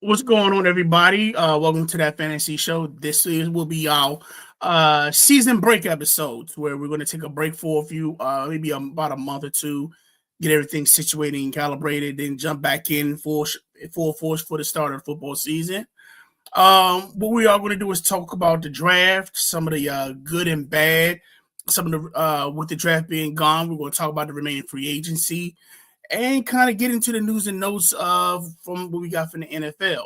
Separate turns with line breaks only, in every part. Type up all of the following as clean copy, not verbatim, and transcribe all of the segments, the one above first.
What's going on, everybody? Welcome to That Fantasy Show. Will be our season break episodes where we're going to take a break for a few, maybe about a month or two, get everything situated and calibrated, then jump back in full force for the start of the football season. What we are going to do is talk about the draft, some of the good and bad, some of the with the draft being gone. We're going to talk about the remaining free agency and kind of get into the news and notes from what we got from the NFL.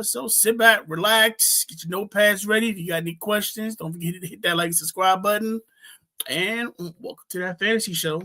So sit back, relax, get your notepads ready. If you got any questions, don't forget to hit that like and subscribe button. And welcome to That Fantasy Show.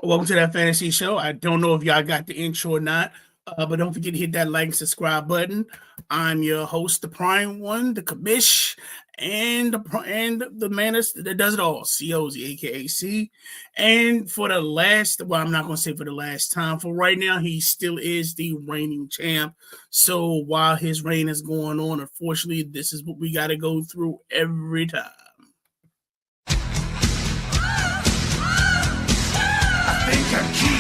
Welcome to That Fantasy Show. I don't know if y'all got the intro or not, but don't forget to hit that like and subscribe button. I'm your host, the Prime One, the Commish, and the man that does it all, COZ, aka C. And for the last, well, I'm not going to say for the last time. For right now, he still is the reigning champ. So while his reign is going on, unfortunately, this is what we got to go through every time.
I'm cute.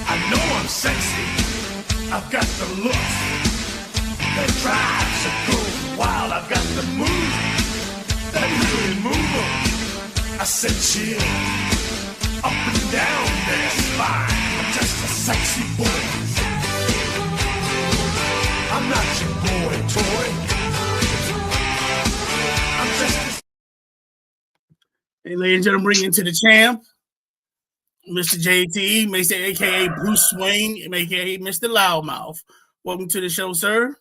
I know I'm sexy. I've got the looks that drives a girl wild. I've got the moves that really move them. I said chill up and down their spine. I'm just a sexy boy. I'm not your boy toy. I'm just.
Hey, ladies and gentlemen, bring into the champ. Mr. JT, Mr. aka Bruce Wayne, aka Mr. Loudmouth. Welcome to the show, sir.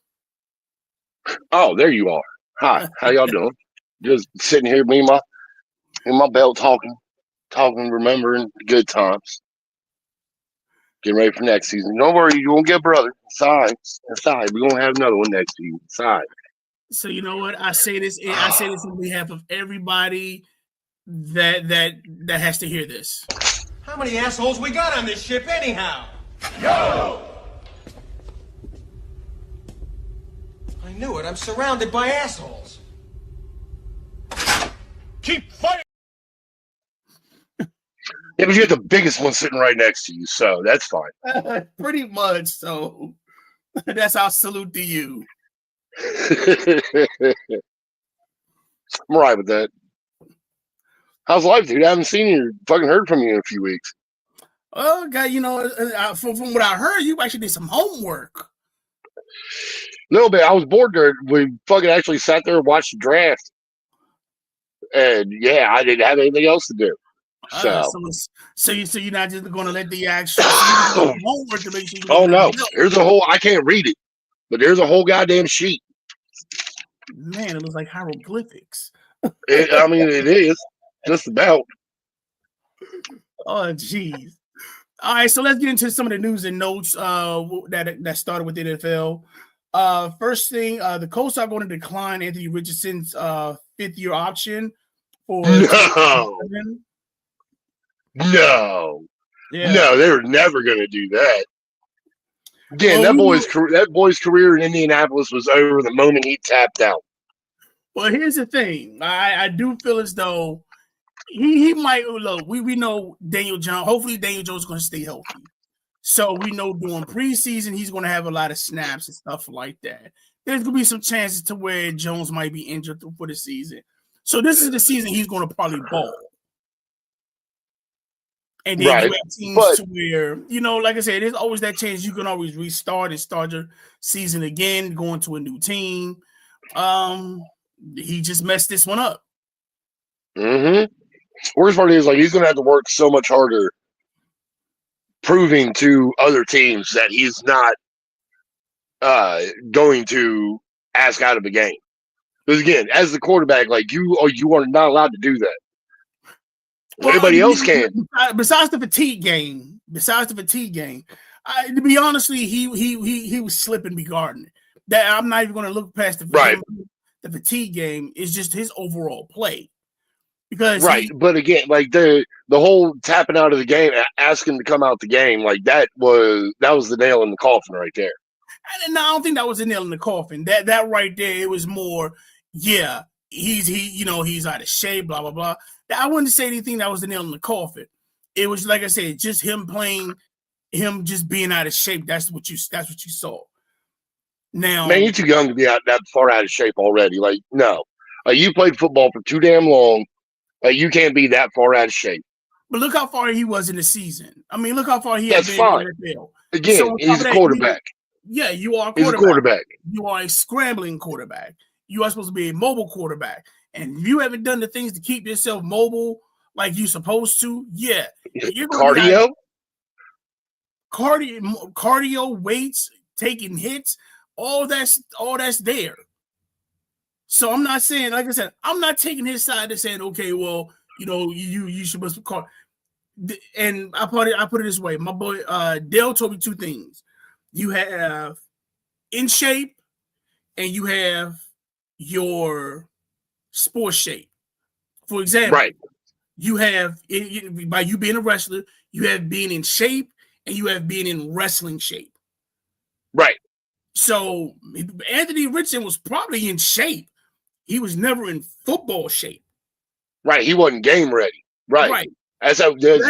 Oh, there you are. Hi, how y'all doing? Just sitting here, me and my belt talking, remembering the good times. Getting ready for next season. Don't worry, you won't get brother. It's all right. We're gonna have another one next season. It's all right.
So you know what? I say this on behalf of everybody that has to hear this.
How many assholes we got on this ship anyhow?
Yo!
I knew it. I'm surrounded by assholes.
Keep fighting!
Yeah, but you have the biggest one sitting right next to you, so that's fine.
Pretty much. So that's our salute to you.
I'm all right with that. How's life, dude? I haven't seen you, fucking heard from you in a few weeks.
Oh, God, from what I heard, you actually did some homework.
A little bit. I was bored there. We fucking actually sat there and watched the draft. And yeah, I didn't have anything else to do.
So you're not just going to let the actual homework to make sure you.
Oh no, there's a whole. I can't read it, but there's a whole goddamn sheet.
Man, it looks like hieroglyphics.
It is. Just about.
Oh, jeez. All right, so let's get into some of the news and notes that started with the NFL. First thing, the Colts are going to decline Anthony Richardson's fifth-year option for
No, they were never going to do that. Again, that boy's career in Indianapolis was over the moment he tapped out.
Well, here's the thing. I do feel as though he might look. We know Daniel Jones. Hopefully, Daniel Jones is going to stay healthy. So we know during preseason he's going to have a lot of snaps and stuff like that. There's going to be some chances to where Jones might be injured for the season. So this is the season he's going to probably ball. And then you have teams to where, like I said, there's always that chance you can always restart and start your season again, going to a new team. He just messed this one up.
Mm-hmm. Worst part is, he's going to have to work so much harder proving to other teams that he's not going to ask out of the game. Because, again, as the quarterback, you are not allowed to do that. Well, everybody else can.
Besides the fatigue game, To be honestly, he was slipping be guarding. That I'm not even going to look past
Right.
the fatigue game. Is just his overall play because
Right, but again, like the whole tapping out of the game, asking him to come out the game, like that was the nail in the coffin right there.
and I don't think that was a nail in the coffin. That right there, it was more, yeah, he's out of shape, blah blah blah. I wouldn't say anything that was the nail in the coffin. It was like I said, just him playing, him just being out of shape. That's what you saw. Now,
Man, you're too young to be that far out of shape already. Like, no, you played football for too damn long. You can't be that far out of shape.
but look how far he was in the season. I mean, look how far he
That's
had been
fine.
in the NFL.
Again,
So
he's a quarterback.
Yeah, you are a
He's a
quarterback.
quarterback.
You are a scrambling quarterback. You are supposed to be a mobile quarterback. And you haven't done the things to keep yourself mobile like you're supposed to. Yeah. You're
Cardio?
Cardio, weights, taking hits, all that's there. So I'm not saying, like I said, I'm not taking his side and saying, okay, well, you should must call. And I put it this way. My boy Dale told me two things. You have in shape and you have your sports shape. For example,
Right.
you have by you being a wrestler, you have being in shape and you have being in wrestling shape.
Right.
So Anthony Richardson was probably in shape. He was never in football shape.
Right. He wasn't game ready. Right.
Right.
That's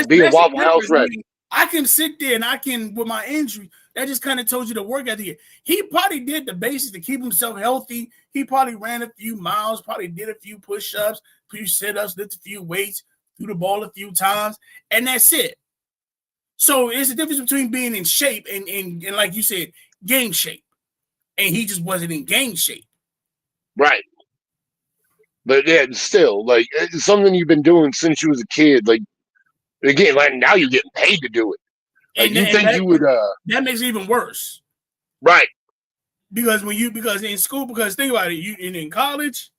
being Waffle House ready.
I mean, I can sit there and I can, with my injury, that just kind of told you the work ethic. He probably did the basics to keep himself healthy. He probably ran a few miles, probably did a few push-ups, a few sit-ups, lifted a few weights, threw the ball a few times, and that's it. So it's a difference between being in shape and like you said, game shape. And he just wasn't in game shape.
Right. But yeah, still, like, it's something you've been doing since you was a kid. Like, again, like now you're getting paid to do it. Like,
that makes it even worse.
Right.
Because in school, because think about it, you in college,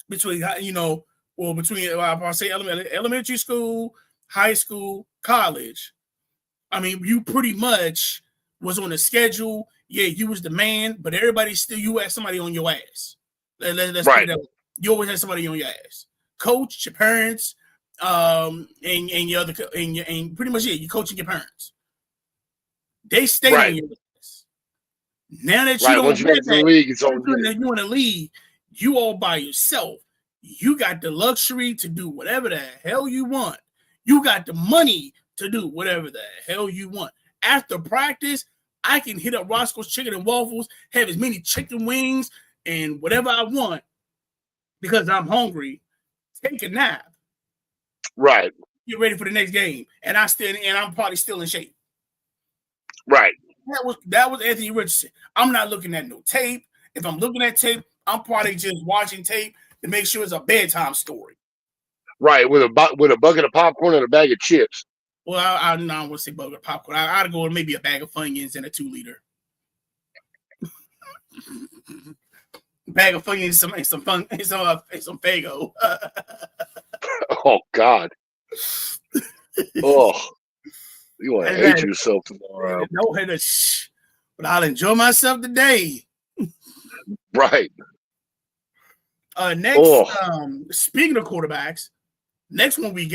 between I'll say elementary school, high school, college. I mean, you pretty much was on a schedule. Yeah, you was the man, but everybody still, you had somebody on your ass. Let's
right.
You always had somebody on your ass. Coach, your parents, and your other, and pretty much you're coaching your parents. They stay on your ass. Now that you don't
once you get to the league, it's on
you. You in the league, you all by yourself. You got the luxury to do whatever the hell you want. You got the money to do whatever the hell you want. After practice, I can hit up Roscoe's Chicken and Waffles, have as many chicken wings and whatever I want because I'm hungry. Take a nap.
Right.
Get ready for the next game. And I'm probably still in shape.
Right.
That was Anthony Richardson. I'm not looking at no tape. If I'm looking at tape, I'm probably just watching tape to make sure it's a bedtime story.
Right, with a bucket of popcorn and a bag of chips.
Well, I don't want to say bucket of popcorn. I'd go with maybe a bag of Funyuns and a 2-liter. Bag of Funyuns and some Faygo.
Oh God. Oh, you want to hate yourself tomorrow.
No, but I'll enjoy myself today.
Right.
Next, speaking of quarterbacks, next one we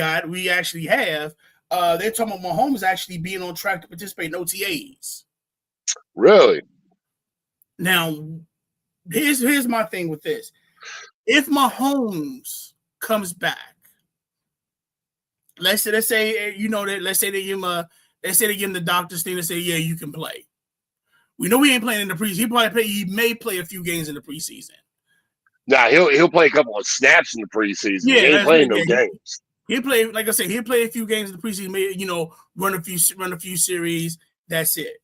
actually have, they're talking about Mahomes actually being on track to participate in OTAs.
Really?
Now, here's my thing with this. If Mahomes comes back, let's say they give him the doctor's thing to say, yeah, you can play. We know he ain't playing in the preseason. He may play a few games in the preseason.
Nah, he'll play a couple of snaps in the preseason.
Yeah,
he ain't playing no games.
He'll play, like I said, he'll play a few games in the preseason. Maybe, run a few series. That's it.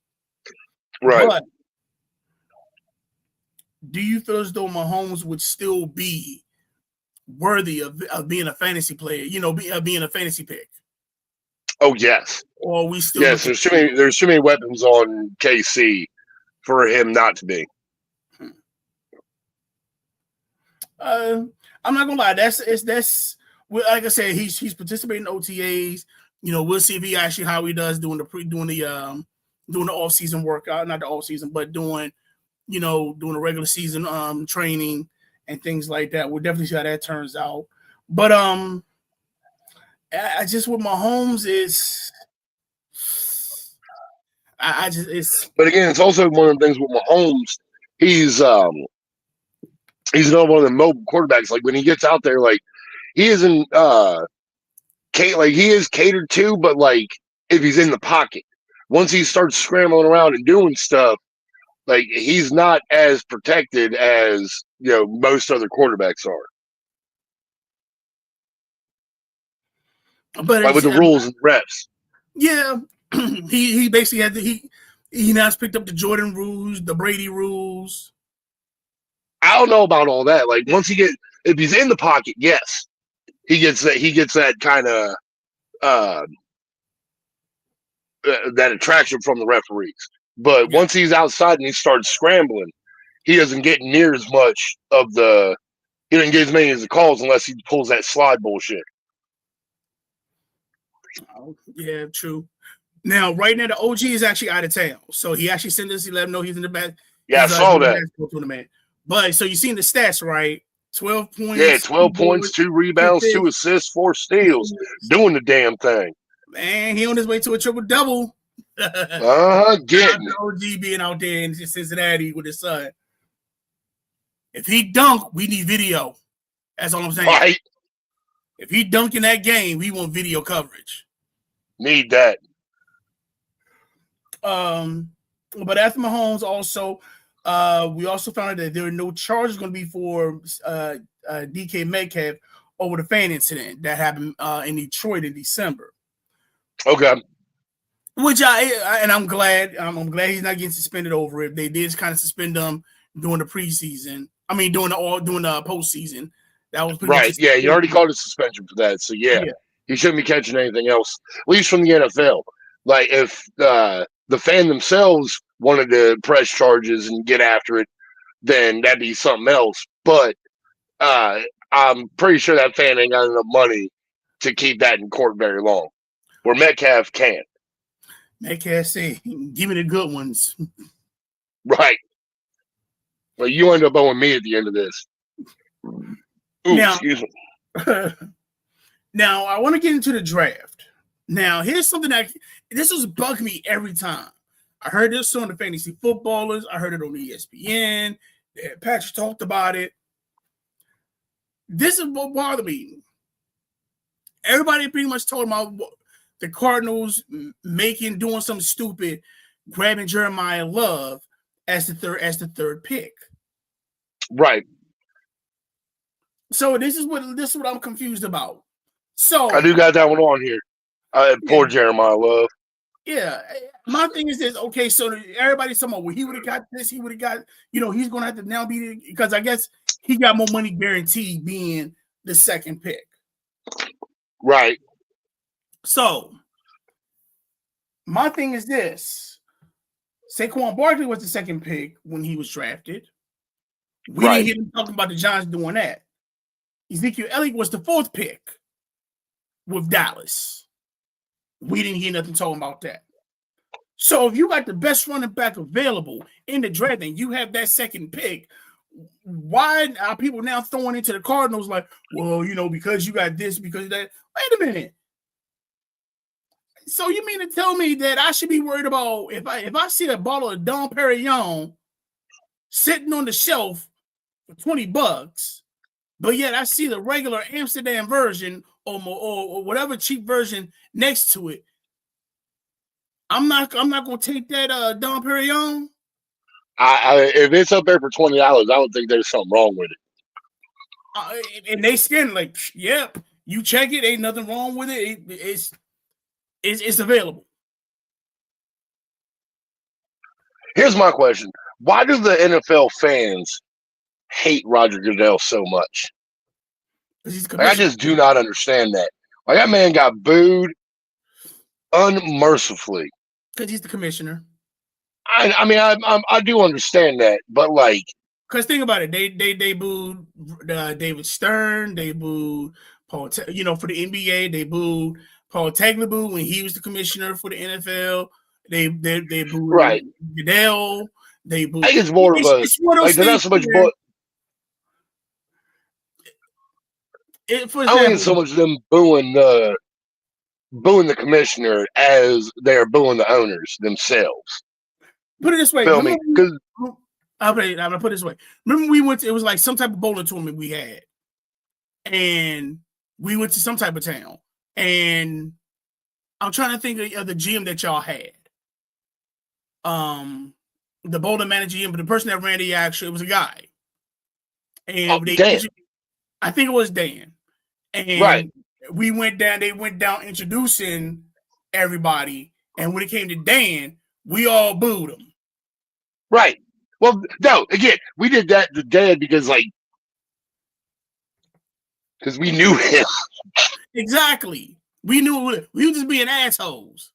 Right.
But do you feel as though Mahomes would still be worthy of being a fantasy player? Being a fantasy pick.
Oh yes.
Or we still?
Yes. There's too many weapons on KC for him not to be.
I'm not gonna lie. That's like I said. He's participating in OTAs. We'll see if he actually how he does doing the doing the off-season workout, not the off-season, but doing the regular season training and things like that. We'll definitely see how that turns out. But I just with Mahomes is I just it's
But again, it's also one of the things with Mahomes. He's not one of the mobile quarterbacks. Like when he gets out there, like he isn't he is catered to, but like if he's in the pocket, once he starts scrambling around and doing stuff, like he's not as protected as most other quarterbacks are.
but
Like with the rules and reps.
Yeah, he basically had he now has picked up the Jordan rules, the Brady rules.
I don't know about all that. Like once if he's in the pocket, yes, he gets that kind of that attraction from the referees. But once he's outside and he starts scrambling, he doesn't get near as much of the. He doesn't get as many as the calls unless he pulls that slide bullshit.
Oh, yeah, true. Now, right now, the OG is actually out of town, so he actually sent us. He let him know he's in the back.
Yeah, I saw that.
Tournament. But so you seen the stats, right? 12 points.
Yeah, 12 points, 2 rebounds, 2 assists, 4 steals, doing the damn thing.
Man, he on his way to a triple double.
Getting
the OG being out there in Cincinnati with his son. If he dunk, we need video. That's all I'm saying.
Right.
If he dunk in that game, we want video coverage.
Need that.
But after Mahomes, also, we also found out that there are no charges going to be for DK Metcalf over the fan incident that happened in Detroit in December.
Okay.
Which I'm glad. I'm glad he's not getting suspended over it. They did kind of suspend him during the preseason. I mean, during the postseason. That was pretty
right. Yeah, you already called a suspension for that. So yeah, he shouldn't be catching anything else, at least from the NFL. Like if the fan themselves wanted to press charges and get after it, then that'd be something else. But I'm pretty sure that fan ain't got enough money to keep that in court very long. Where Metcalf can.
Metcalf say, "Give me the good ones."
Right. Well, you end up owing me at the end of this. Ooh,
now,
excuse me.
Now, I want to get into the draft. Now, here's something this was bugging me every time. I heard this on the Fantasy Footballers. I heard it on ESPN. Patrick talked about it. This is what bothered me. Everybody pretty much told about the Cardinals doing something stupid, grabbing Jeremiah Love as the third pick.
Right.
So this is what I'm confused about. So
I do got that one on here. Poor Jeremiah Love.
Yeah, my thing is this. Okay, so everybody's talking about, well, he would have got this. He would have got, he's going to have to now be, because I guess he got more money guaranteed being the second pick.
Right.
So my thing is this. Saquon Barkley was the second pick when he was drafted. We didn't hear him talking about the Giants doing that. Ezekiel Elliott was the fourth pick with Dallas. We didn't hear nothing talking about that. So if you got the best running back available in the draft and you have that second pick, why are people now throwing into the Cardinals like, well, because you got this, because of that? Wait a minute. So you mean to tell me that I should be worried about if I see a bottle of Dom Perignon sitting on the shelf for $20, but yet I see the regular Amsterdam version or whatever cheap version next to it? I'm not gonna take that Dom Perignon.
If it's up there for $20, I don't think there's something wrong with it.
And they scan like, yep, you check it, ain't nothing wrong with it. It's available.
Here's my question: why do the NFL fans hate Roger Goodell so much? I just do not understand that. Like that man got booed unmercifully.
Because he's the commissioner.
I mean, I do understand that, but like,
because think about it, they booed David Stern, they booed Paul, for the NBA, they booed Paul Tagliabue when he was the commissioner for the NFL. They booed
Right.
Goodell. They booed.
I think it's more of a
It's one of those
like they're not
things
so much.
where, for
I don't think it's so
example,
much them booing the commissioner as they're booing the owners themselves.
put it this way.
Feel me? Because
I'm gonna put it this way. Remember, we went to, it was like some type of bowling tournament we had, and we went to some type of town, and I'm trying to think of the gym that y'all had. The bowling manager gym, but the person that ran the actually, it was a guy, and
Dan.
I think it was Dan, and
Right.
we went down. They went down introducing everybody, and when it came to Dan, we all booed him.
Right. Well, no. Again, we did that to Dan because we knew him.
Exactly. We knew we were just being assholes.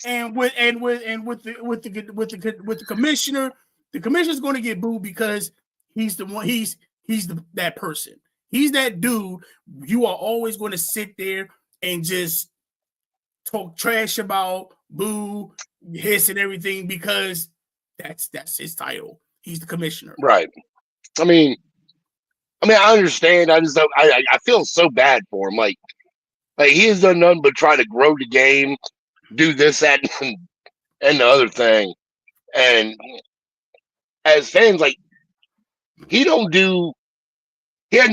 And with the commissioner, the commissioner's going to get booed because he's the one. He's that person. He's that dude. You are always going to sit there and just talk trash about, boo, hiss, and everything because that's his title. He's the commissioner.
Right. I mean, I understand. I just don't. I feel so bad for him. Like he has done nothing but try to grow the game, do this, that, and the other thing. And as fans, like he hasn't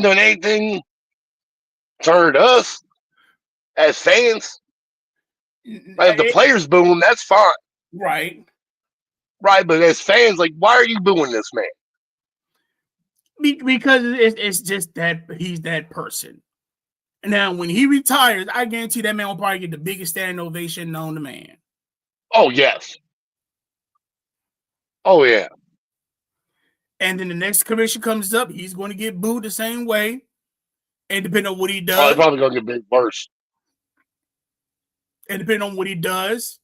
done anything to hurt us as fans. Like if the players boo him, that's fine.
Right.
Right, but as fans, like, why are you booing this man?
Because it's just that he's that person. Now, when he retires, I guarantee that man will probably get the biggest standing ovation known to man.
Oh, yes. Oh, yeah.
And then the next commission comes up, he's going to get booed the same way. And depending on what he does.
Oh, it's probably going to get big worse.
And depending on what he does,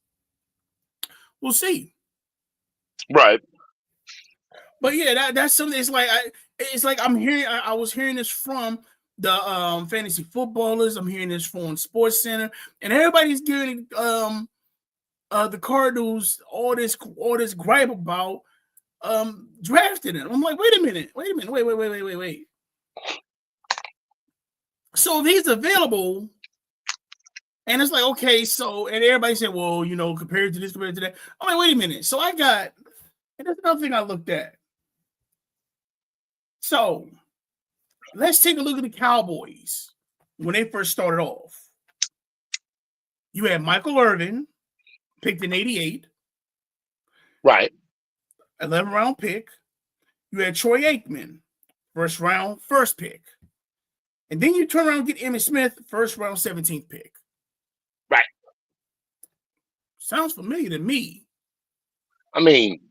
we'll see.
Right.
But yeah, that's something. It's like I'm hearing. I was hearing this from the fantasy footballers. I'm hearing this from Sports Center, and everybody's giving the Cardinals all this gripe about drafting him. I'm like, wait a minute, wait. So if he's available, and it's like, okay, so, and everybody said, well, compared to this, compared to that. I'm like, wait a minute. So and that's another thing I looked at. So let's take a look at the Cowboys when they first started off. You had Michael Irvin, picked in 88.
Right.
11th round pick. You had Troy Aikman, first round, first pick. And then you turn around and get Emmitt Smith, first round, 17th pick.
Right.
Sounds familiar to me.
I mean,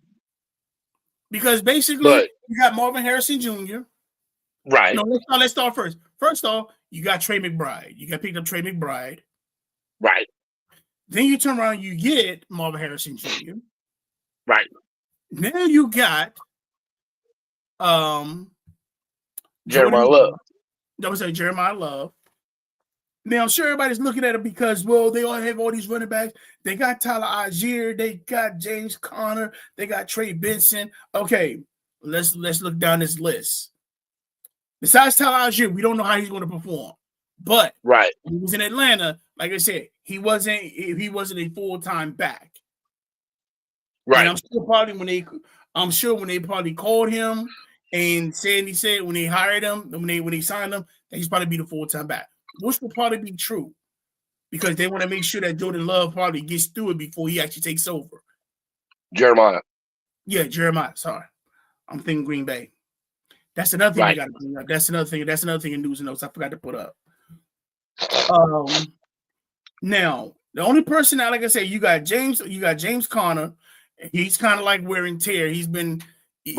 because basically you got Marvin Harrison Jr.
Right.
No, let's start first. First off, you got Trey McBride. You got picked up Trey McBride.
Right.
Then you turn around, you get Marvin Harrison Jr.
Right.
Then you got
Jeremiah Love.
That was Jeremiah Love. Now I'm sure everybody's looking at it because, well, they all have all these running backs. They got Tyler Algier, they got James Conner, they got Trey Benson. Okay, let's look down this list. Besides Tyler Algier, we don't know how he's going to perform. But
right,
when he was in Atlanta, like I said, he wasn't a full-time back.
Right.
And I'm sure when they probably called him and said when they hired him, when they signed him, that he's probably be the full-time back. Which will probably be true because they want to make sure that Jordan Love probably gets through it before he actually takes over.
Jeremiah.
Yeah, Jeremiah. Sorry. I'm thinking Green Bay. That's another thing I got to bring up. That's another thing in news and notes I forgot to put up. Now, the only person now, like I said, you got James Conner. He's kind of like wear and tear. He's been
he's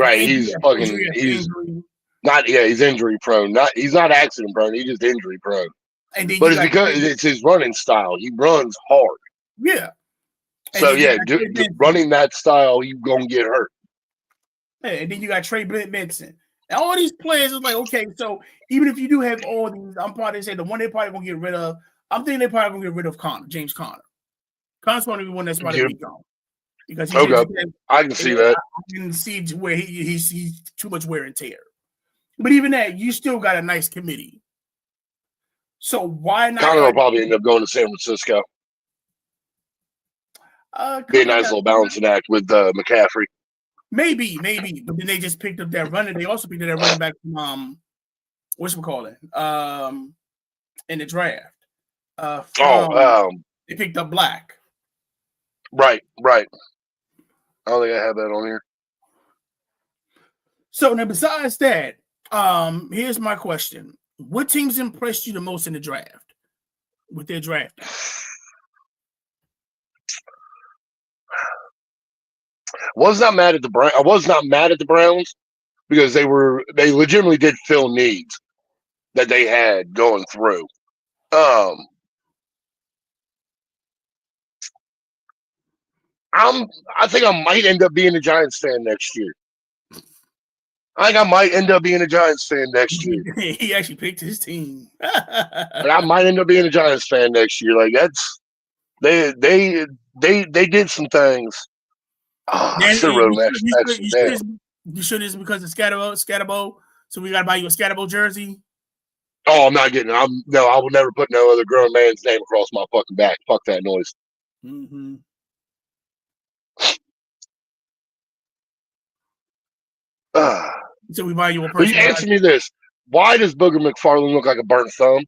injury prone. He's not accident prone. He's just injury prone. But it's because it's his running style. He runs hard.
Yeah.
So running that style, you're gonna get hurt.
And then you got Trey Benson. And all these players is like, okay, so even if you do have all these, I'm probably saying the one they probably gonna get rid of, I'm thinking they're probably gonna get rid of James Conner. Connor's probably the one that's about to be gone because he's
I can see that.
I can see where he's too much wear and tear. But even that, you still got a nice committee. So why not?
Connor will probably end up going to San Francisco. Be a nice little balancing act with McCaffrey.
Maybe. But then they just picked up that running. They also picked up that running back from whatchamacallit, in the draft. They picked up Black.
Right. I don't think I have that on here.
So now, besides that, here's my question: what teams impressed you the most in the draft with their draft?
I was not mad at the Browns because they legitimately did fill needs that they had going through. I think I might end up being a Giants fan next year. He
actually picked his team.
But I might end up being a Giants fan next year. Like they did some things.
You sure this is because of Scatterbo? So we got to buy you a Scatterbo jersey?
Oh, I'm not getting it. I will never put no other grown man's name across my fucking back. Fuck that noise.
Mm-hmm. So we buy you a person.
You answer me this. Why does Booger McFarland look like a burnt thumb?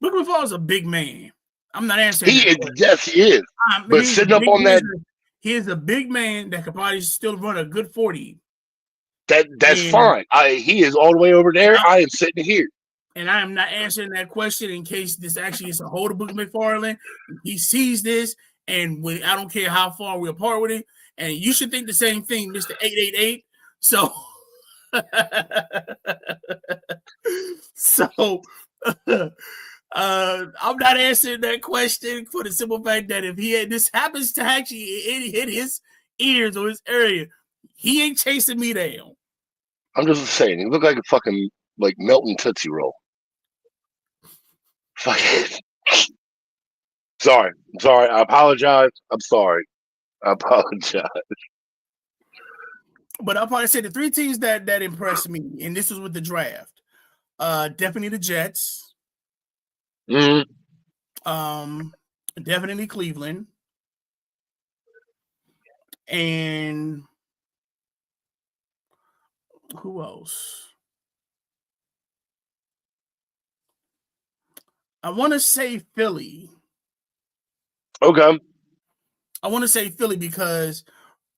Booger McFarland's a big man. I'm not answering
Yes, he is. But sitting up on that...
He is a big man that could probably still run a good 40.
That's fine. He is all the way over there. I am sitting here.
And I am not answering that question in case this actually is a hold of Booger McFarland. He sees this, and I don't care how far we're apart with it. And you should think the same thing, Mr. 888. So, I'm not answering that question for the simple fact that if this happens to actually hit his ears or his area, he ain't chasing me down.
I'm just saying, he looked like a fucking melting Tootsie Roll. Fucking. Sorry. I apologize. I'm sorry. I apologize.
But I'll probably say the three teams that impressed me, and this was with the draft. Definitely the Jets.
Mm-hmm.
Definitely Cleveland. And who else? I want to say Philly.
Okay.
I want to say Philly because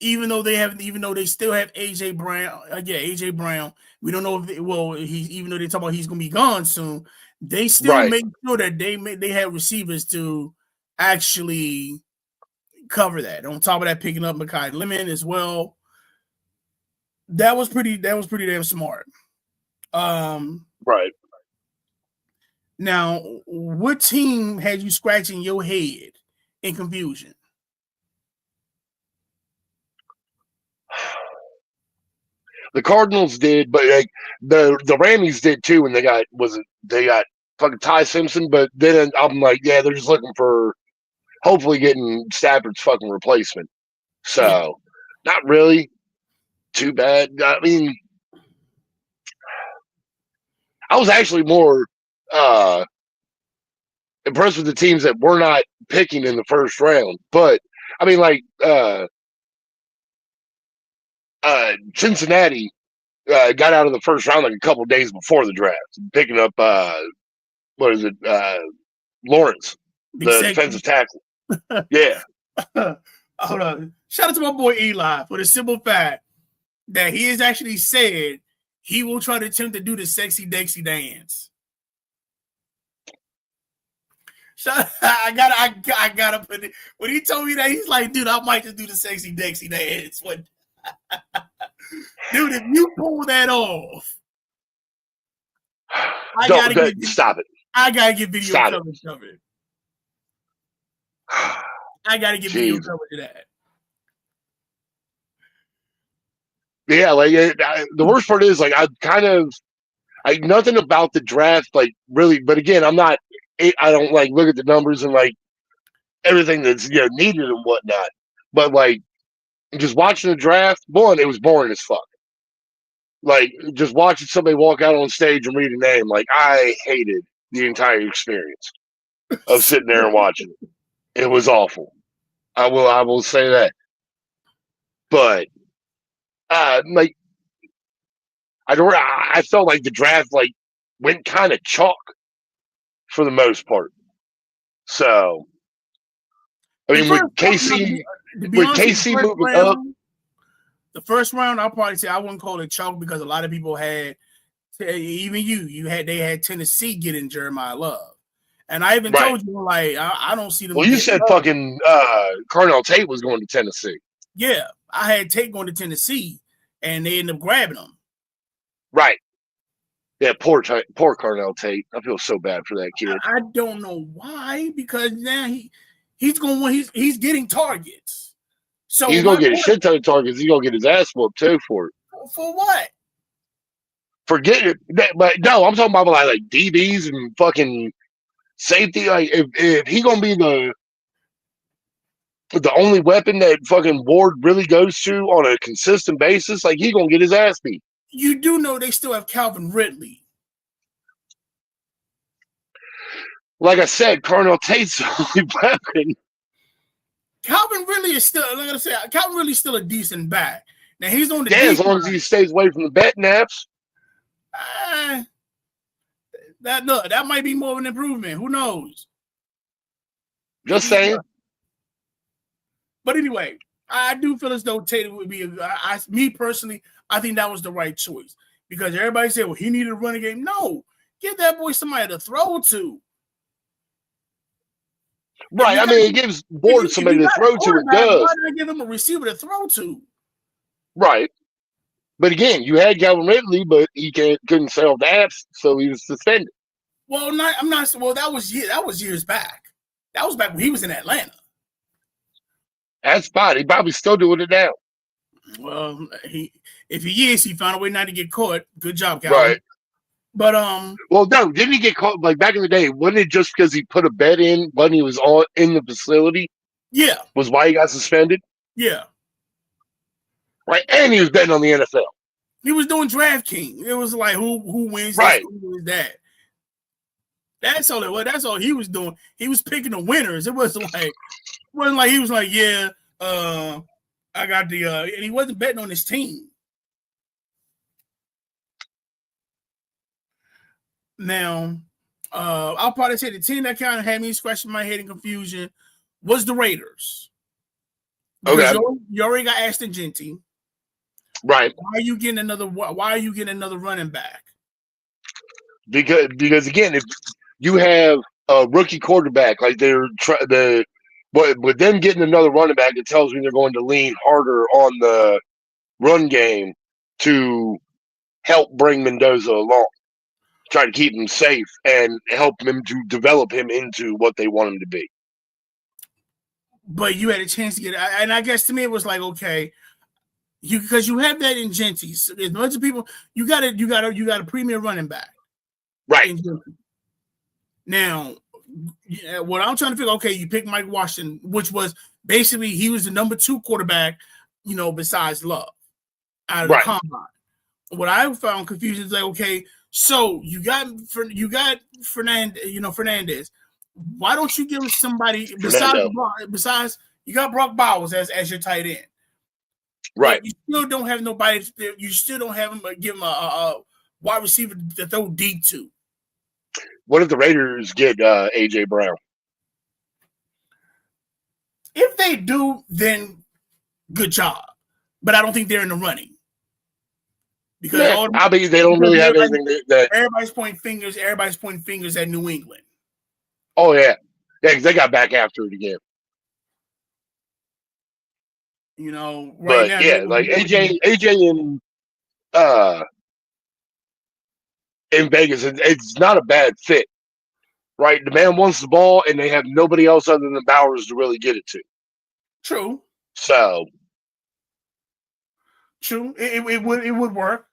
even though they still have AJ Brown, AJ Brown, we don't know if even though they talk about he's gonna be gone soon, they still make sure that they have receivers to actually cover that. On top of that, picking up Mekhi Lemon as well. That was pretty damn smart.
Right.
Now, what team had you scratching your head in confusion?
The Cardinals did, but the Rammies did too when they got fucking Ty Simpson, but then I'm like, yeah, they're just looking for hopefully getting Stafford's fucking replacement. So not really too bad. I mean, I was actually more impressed with the teams that were not picking in the first round. But I mean, Cincinnati got out of the first round a couple days before the draft, picking up Lawrence, the defensive tackle. Yeah.
Hold on. Shout out to my boy Eli for the simple fact that he has actually said he will try to attempt to do the sexy Dexy dance. I gotta put it. When he told me that, he's like, dude, I might just do the sexy Dexy dance. Dude, if you pull that off,
stop it.
I gotta get video coverage of it. I gotta get video coverage of that.
Yeah, the worst part is I nothing about the draft, like really. But again, I don't like look at the numbers and like everything that's needed and whatnot. But like just watching the draft, one, it was boring as fuck. Like just watching somebody walk out on stage and read a name, like I hated the entire experience of sitting there and watching it. It was awful. I will say that. But like I felt like the draft like went kind of chalk for the most part. So I mean, with KC moving up,
the first round, I'll probably say I wouldn't call it chalk because a lot of people had, even they had Tennessee getting Jeremiah Love, and I even told you like I don't see them.
Well, you said fucking Carnell Tate was going to Tennessee.
Yeah, I had Tate going to Tennessee, and they ended up grabbing him.
Right. Yeah, poor Carnell Tate. I feel so bad for that kid.
I don't know why, because now he's getting targets. So
he's gonna get a shit ton of targets. He's gonna get his ass whooped too for it.
For what?
Forget it. But no, I'm talking about like DBs and fucking safety. Like if he gonna be the only weapon that fucking Ward really goes to on a consistent basis, like he gonna get his ass beat.
You do know they still have Calvin Ridley.
Like I said, Carnell Tate's the only weapon.
Calvin Ridley is still, like I said, Calvin Ridley's still a decent back. Now he's on the
as long as he stays away from the bet naps.
That might be more of an improvement. Who knows?
Just saying.
But anyway, I do feel as though Tatum would be me personally, I think that was the right choice. Because everybody said, well, he needed a running game. No, give that boy somebody to throw to.
Right. I mean, it gives Ward somebody to throw to. It does.
Why did I give him a receiver to throw to?
Right. But again, you had Calvin Ridley, but he couldn't sell the apps, so he was suspended.
Well, I'm not. Well, that was years back. That was back when he was in Atlanta.
That's fine. He probably still doing it now.
Well, if he is, he found a way not to get caught. Good job, Calvin.
Right.
But
well, no, didn't he get caught? Like back in the day, wasn't it just because he put a bet in when he was in the facility?
Yeah.
Was why he got suspended?
Yeah.
Right, and he was betting on the NFL.
He was doing DraftKings. It was like who wins
right.
this, who wins that. That's all it was. That's all he was doing. He was picking the winners. It wasn't like he was like, yeah, I got the and he wasn't betting on his team. Now, I'll probably say the team that kind of had me scratching my head in confusion was the Raiders. Because you already got Ashton Genty.
Right.
Why are you getting another running back?
Because again, if you have a rookie quarterback, like with them getting another running back, it tells me they're going to lean harder on the run game to help bring Mendoza along, try to keep him safe and help him to develop him into what they want him to be.
But you had a chance to get, and I guess to me it was like, okay, because you have that in Genty. So as much as people, you got a premier running back,
right?
Now, what I'm trying to figure, okay, you pick Mike Washington, which was basically he was the number 2 quarterback, besides Love out of the combine. What I found confusing is like, okay, so you got Fernandez. Why don't you give him somebody besides you got Brock Bowers as your tight end?
Right.
But you still don't have nobody. You still don't have him. Give him a wide receiver to throw deep to.
What if the Raiders get AJ Brown?
If they do, then good job. But I don't think they're in the running. Because
they don't really have anything that
everybody's pointing fingers. Everybody's pointing fingers at New England.
Oh yeah, because they got back after it again.
Right now.
Yeah, like AJ in Vegas, it's not a bad fit, right? The man wants the ball, and they have nobody else other than Bowers to really get it to.
True.
So.
True. It would work,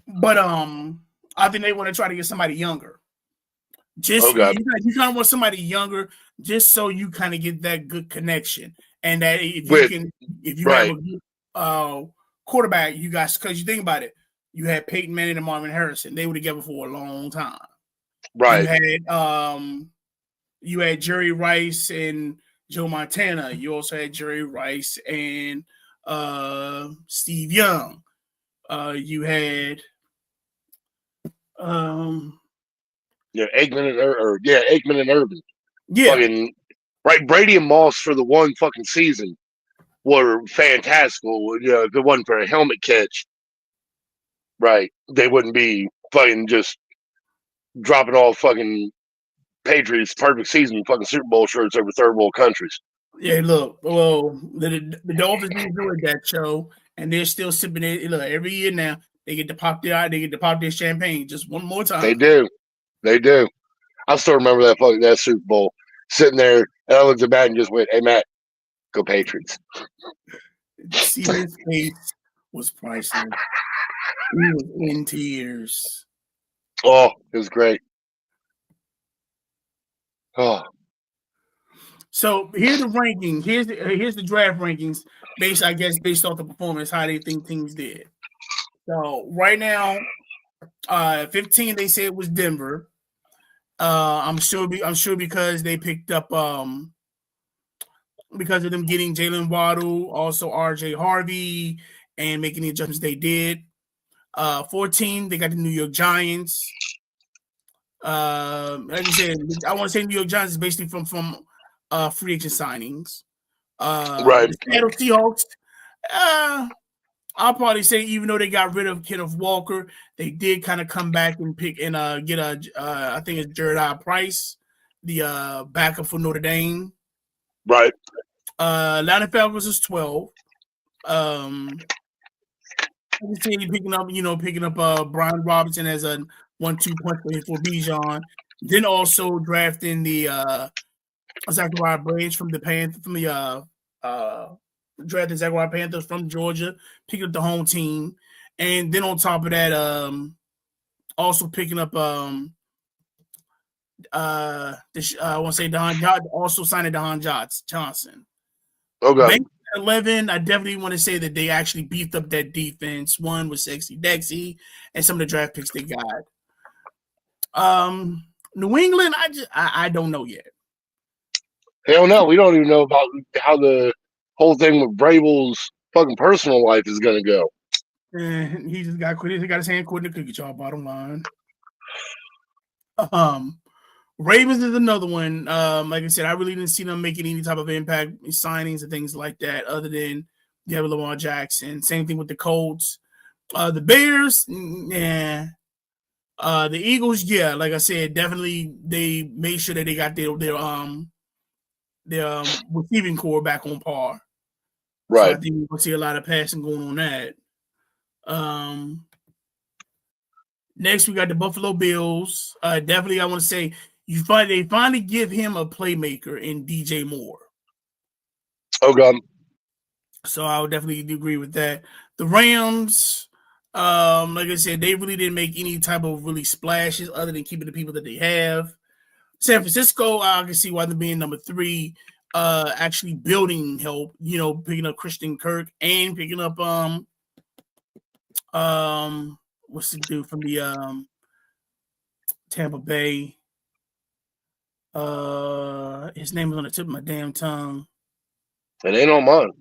but I think they want to try to get somebody younger. Just
Okay.
you kind of want somebody younger, just so you kind of get that good connection, and that if you have a good quarterback, you guys, because you think about it, you had Peyton Manning and Marvin Harrison. They were together for a long time.
Right.
You had Jerry Rice and Joe Montana. You also had Jerry Rice and Steve Young. You had
Aikman and Urban.
Yeah.
Fucking, right, Brady and Moss for the one fucking season were fantastical. If it wasn't for a helmet catch, right, they wouldn't be fucking just dropping all fucking Patriots perfect season fucking Super Bowl shirts over third world countries.
Yeah, look, well, the Dolphins enjoyed that show, and they're still sipping it. Look, every year now they get to pop their champagne just one more time.
They do. I still remember that Super Bowl, sitting there, and I looked at Matt and just went, "Hey, Matt, go Patriots."
See, his face was priceless. He was in tears.
Oh, it was great. Oh,
so here's the ranking. Here's the draft rankings based off the performance, how they think things did. So right now, 15 they say it was Denver. I'm sure because they picked up because of them getting Jalen Waddle, also RJ Harvey, and making the adjustments they did. 14 they got the New York Giants. Like I said, I want to say New York Giants is basically from free agent signings.
right.
The Seattle Seahawks. I'll probably say even though they got rid of Kenneth Walker, they did kind of come back and pick and get I think it's Jared Price, the backup for Notre Dame.
Right.
Atlanta Falcons is 12. Picking up Brian Robinson as a 1-2 punch for Bijan. Then also drafting the Zachariah Branch from the drafted Zachariah Panthers from Georgia, picking up the home team, and then on top of that, also picking up I want to say also signing Don Johnson.
Okay.
11, I definitely want to say that they actually beefed up that defense. One was Sexy Dexy, and some of the draft picks they got. New England, I don't know yet.
Hell no, we don't even know about how the whole thing with Vrabel's fucking personal life is gonna go.
And he just got quit. He got his hand caught in the cookie jar. Bottom line. Ravens is another one. Like I said, I really didn't see them making any type of impact signings and things like that, other than you have Lamar Jackson. Same thing with the Colts. The Bears, yeah. The Eagles, yeah. Like I said, definitely they made sure that they got their receiving core back on par.
Right.
So I think we'll see a lot of passing going on that. Next, we got the Buffalo Bills. Definitely, I want to say they finally give him a playmaker in DJ Moore.
Oh God.
So I would definitely agree with that. The Rams, like I said, they really didn't make any type of really splashes other than keeping the people that they have. San Francisco, I can see why they're being number 3. Actually building help, picking up Christian Kirk and picking up what's the dude from the Tampa Bay? His name is on the tip of my damn tongue.
It ain't on mine.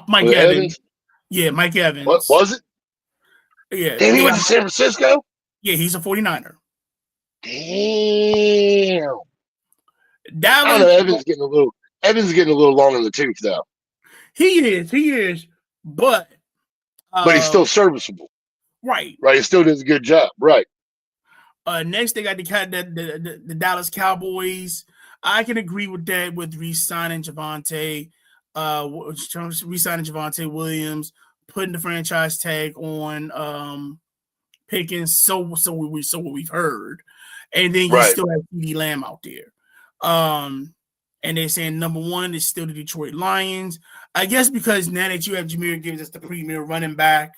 Mike Evans. Yeah, Mike Evans.
What was it?
Yeah.
Damn, he went to San Francisco?
Yeah, he's a 49er.
Damn.
Dallas,
I don't know. Evans getting a little long in the tooth though.
He is, but
he's still serviceable.
Right.
Right. He still does a good job. Right.
Next, they got the Dallas Cowboys. I can agree with that with re-signing Javonte Williams, putting the franchise tag on Pickens. So what we've heard, and then you still have CeeDee Lamb out there. And they're saying number 1 is still the Detroit Lions. I guess because now that you have Jahmyr Gibbs as the premier running back,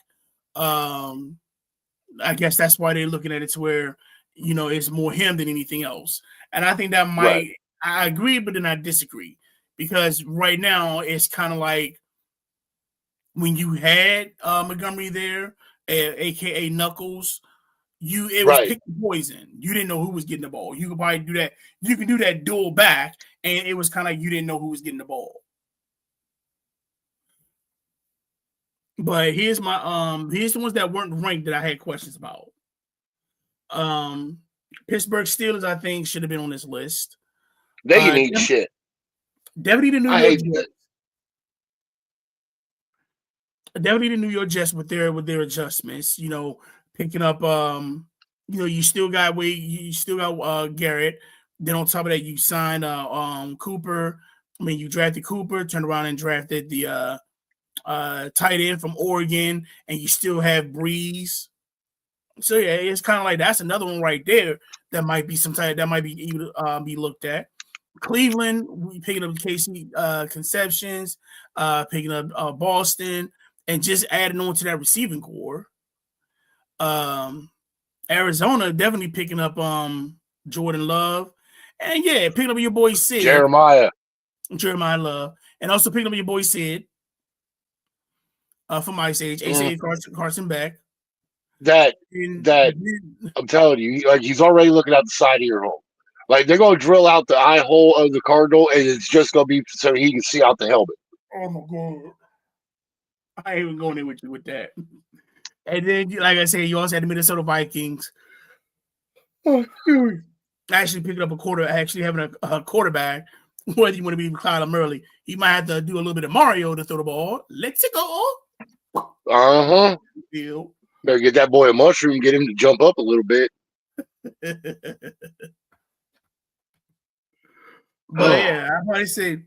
I guess that's why they're looking at it to where, it's more him than anything else. And I think that
Right.
I agree, but then I disagree. Because right now it's kind of like when you had Montgomery there, aka Knuckles, it was
Right.
pick the poison. You didn't know who was getting the ball. You could probably do that. You can do that dual back, and it was kind of like you didn't know who was getting the ball. But here's the ones that weren't ranked that I had questions about. Pittsburgh Steelers, I think, should have been on this list.
They can eat shit.
Definitely the New
I
York
hate
Jets.
that.
Definitely the New York Jets with their adjustments. Picking up you still got Garrett. Then on top of that, you signed Cooper. I mean, you drafted Cooper, turned around and drafted the tight end from Oregon, and you still have Breeze. So yeah, it's kind of like that's another one right there that might be be looked at. Cleveland, we picking up Casey Conceptions, picking up Boston, and just adding on to that receiving core. Arizona definitely picking up Jordan Love, and yeah, picking up your boy Sid,
Jeremiah
Love, and also picking up your boy Sid from Ice Age, ACA Carson Beck.
That I'm telling you, like he's already looking out the side of your home. Like they're gonna drill out the eye hole of the Cardinal, and it's just gonna be so he can see out the helmet.
Oh my god! I ain't even going in with you with that. And then, like I said, you also had the Minnesota Vikings. Actually picking up having a quarterback. Whether you want to be Kyler Murray, you might have to do a little bit of Mario to throw the ball. Let's go.
Better get that boy a mushroom, get him to jump up a little bit.
But yeah, I probably say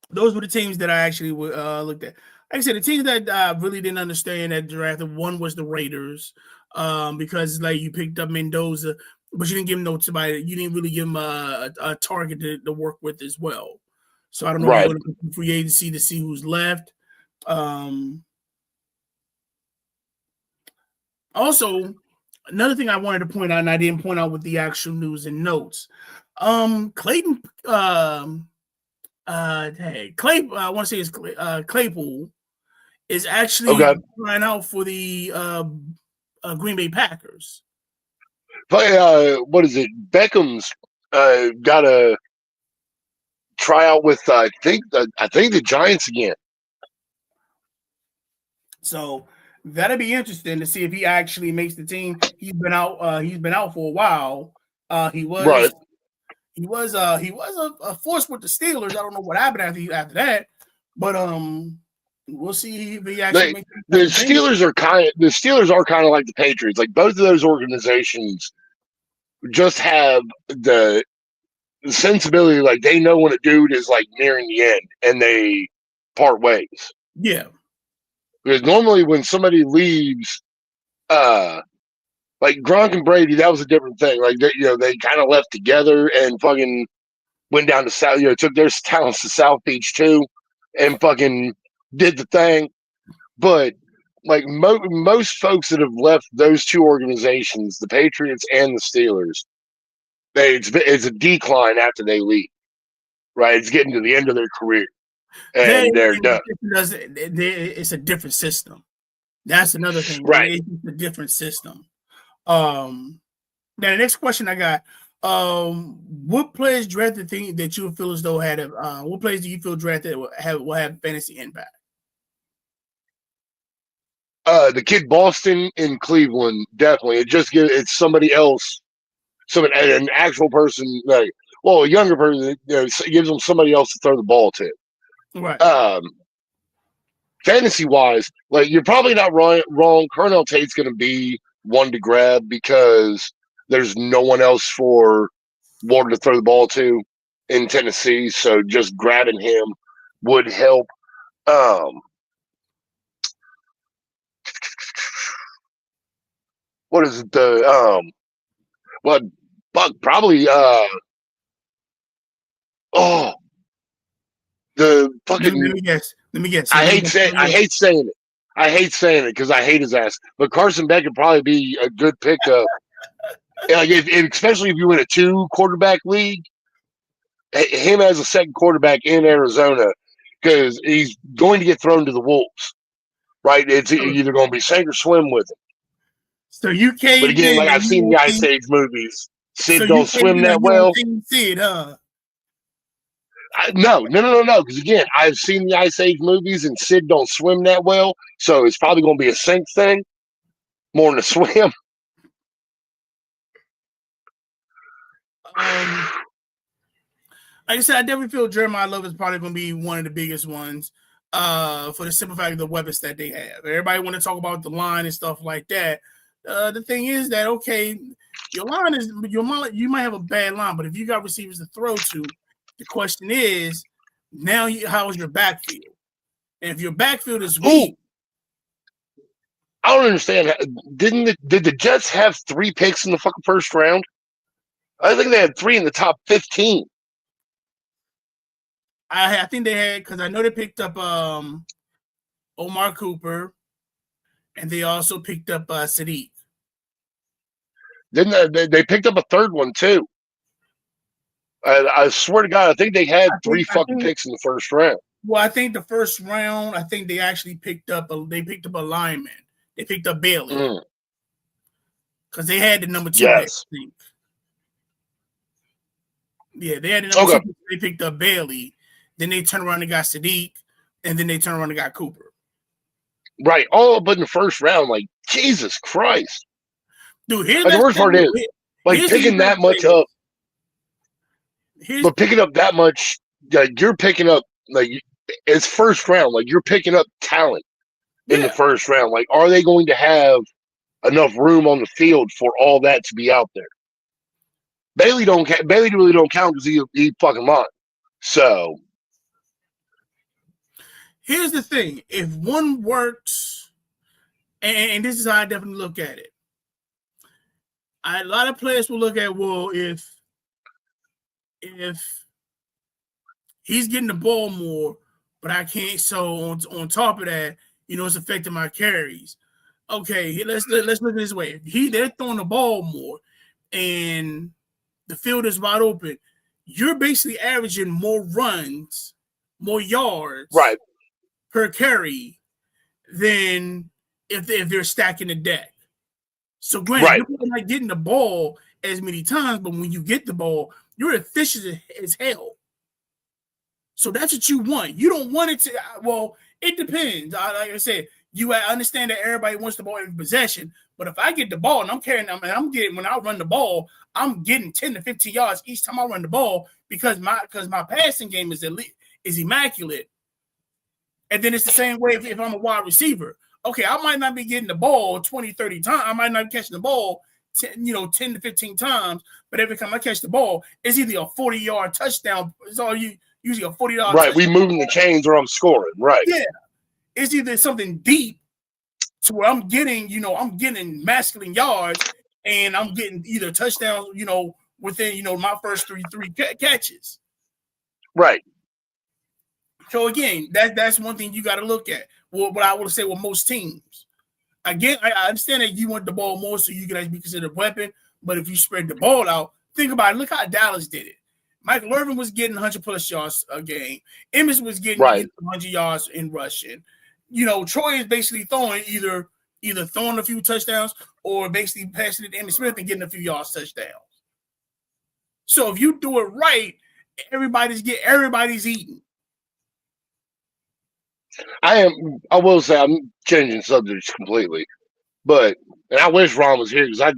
those were the teams that I actually looked at. Like I said, the teams that I really didn't understand that drafted, one was the Raiders, because like you picked up Mendoza, but you didn't give him you didn't really give him a target to work with as well. So I don't know if you're going to free agency to see who's left. Also, another thing I wanted to point out, and I didn't point out with the actual news and notes. Clayton, I want to say it's Claypool is actually trying out for the Green Bay Packers.
But what is it? Beckham's got a tryout with I think the Giants again.
So that'll be interesting to see if he actually makes the team. He's been out. He's been out for a while. He was a force with the Steelers. I don't know what happened after that, but we'll see if he actually
the Steelers are kind of like the Patriots. Like both of those organizations just have the sensibility, like they know when a dude is like nearing the end and they part ways.
Yeah.
Because normally when somebody leaves, like Gronk and Brady, that was a different thing. Like they kind of left together and fucking went down to South, took their talents to South Beach too, and fucking did the thing. But like most folks that have left those two organizations, the Patriots and the Steelers, it's a decline after they leave. Right, it's getting to the end of their career, and they're done.
It's a different system. That's another thing.
Right,
it's a different system. Now the next question I got: what players drafted that you feel as though had what players do you feel drafted will have fantasy impact?
The kid Boston in Cleveland, definitely. It's somebody else, an actual person, like a younger person. It gives them somebody else to throw the ball to.
Right.
Fantasy wise, like you're probably not wrong. Cornell Tate's going to be one to grab because there's no one else for Ward to throw the ball to in Tennessee. So just grabbing him would help. What is it? Probably the fucking.
Let Let me guess.
I hate saying it. I hate saying it because I hate his ass. But Carson Beck could probably be a good pickup. Like especially if you win a 2-quarterback league, him as a second quarterback in Arizona, because he's going to get thrown to the wolves. Right? It's either going to be sink or swim with him.
So you caved
But again,
in.
like I've seen the Ice Age movies, Sid
So
don't swim that well.
Sid, huh?
No. Because again, I've seen the Ice Age movies, and Sid don't swim that well, so it's probably going to be a sink thing more than a swim.
Like I said, I definitely feel Jeremiah Love is probably going to be one of the biggest ones for the simple fact of the weapons that they have. Everybody want to talk about the line and stuff like that. The thing is that, okay, you might have a bad line, but if you got receivers to throw to, the question is, now how is your backfield? And if your backfield is weak,
I don't understand. Did the Jets have 3 picks in the fucking first round? I think they had 3 in the top 15.
I think they had, because I know they picked up Omar Cooper, and they also picked up Sadiq.
Didn't they picked up a third one too? I swear to God, I think they had 3 fucking picks in the first round.
Well, I think the first round, I think they actually picked up a lineman. They picked up Bailey because they had the number 2.
Yes.
Pick, I think. Yeah, they had the number 2. Pick. They picked up Bailey. Then they turned around and got Sadiq, and then they turned around and got Cooper.
Right, all but in the first round, like Jesus Christ,
dude. Here's
the worst part is like picking that much up. But picking up that much, like you're picking up like it's first round, like you're picking up talent in the first round. Like, are they going to have enough room on the field for all that to be out there? Bailey really don't count because he fucking lied. So
here's the thing: if one works, and this is how I definitely look at it, a lot of players will look at, well, if he's getting the ball more, but I can't. So on top of that, it's affecting my carries. Okay, let's look at it this way: if they're throwing the ball more, and the field is wide open, you're basically averaging more runs, more yards,
right,
per carry than if they're stacking the deck. So granted, you're not getting the ball as many times, but when you get the ball, you're efficient as hell. So that's what you want. You don't want it to. Well, it depends. Like I said, I understand that everybody wants the ball in possession, but if I get the ball and I'm carrying them, and when I run the ball, I'm getting 10 to 15 yards each time I run the ball because my passing game is immaculate. And then it's the same way if I'm a wide receiver. Okay, I might not be getting the ball 20, 30 times. I might not be catching the ball 10 to 15 times, but every time I catch the ball, it's either a 40-yard touchdown. It's all usually a 40-yard
right.
touchdown.
We moving the chains or I'm scoring. Right.
Yeah. It's either something deep to where I'm getting masculine yards and I'm getting either touchdowns, within, my first three catches.
Right.
So again, that's one thing you got to look at. Well, what I would say with most teams. Again, I understand that you want the ball more so you can be considered a weapon, but if you spread the ball out, think about it. Look how Dallas did it. Michael Irvin was getting 100+ yards a game. Emmitt was getting 100 yards in rushing. Troy is basically throwing either throwing a few touchdowns or basically passing it to Emmitt Smith and getting a few yards touchdowns. So if you do it right, everybody's eating.
I will say I'm changing subjects completely, and I wish Ron was here because I'd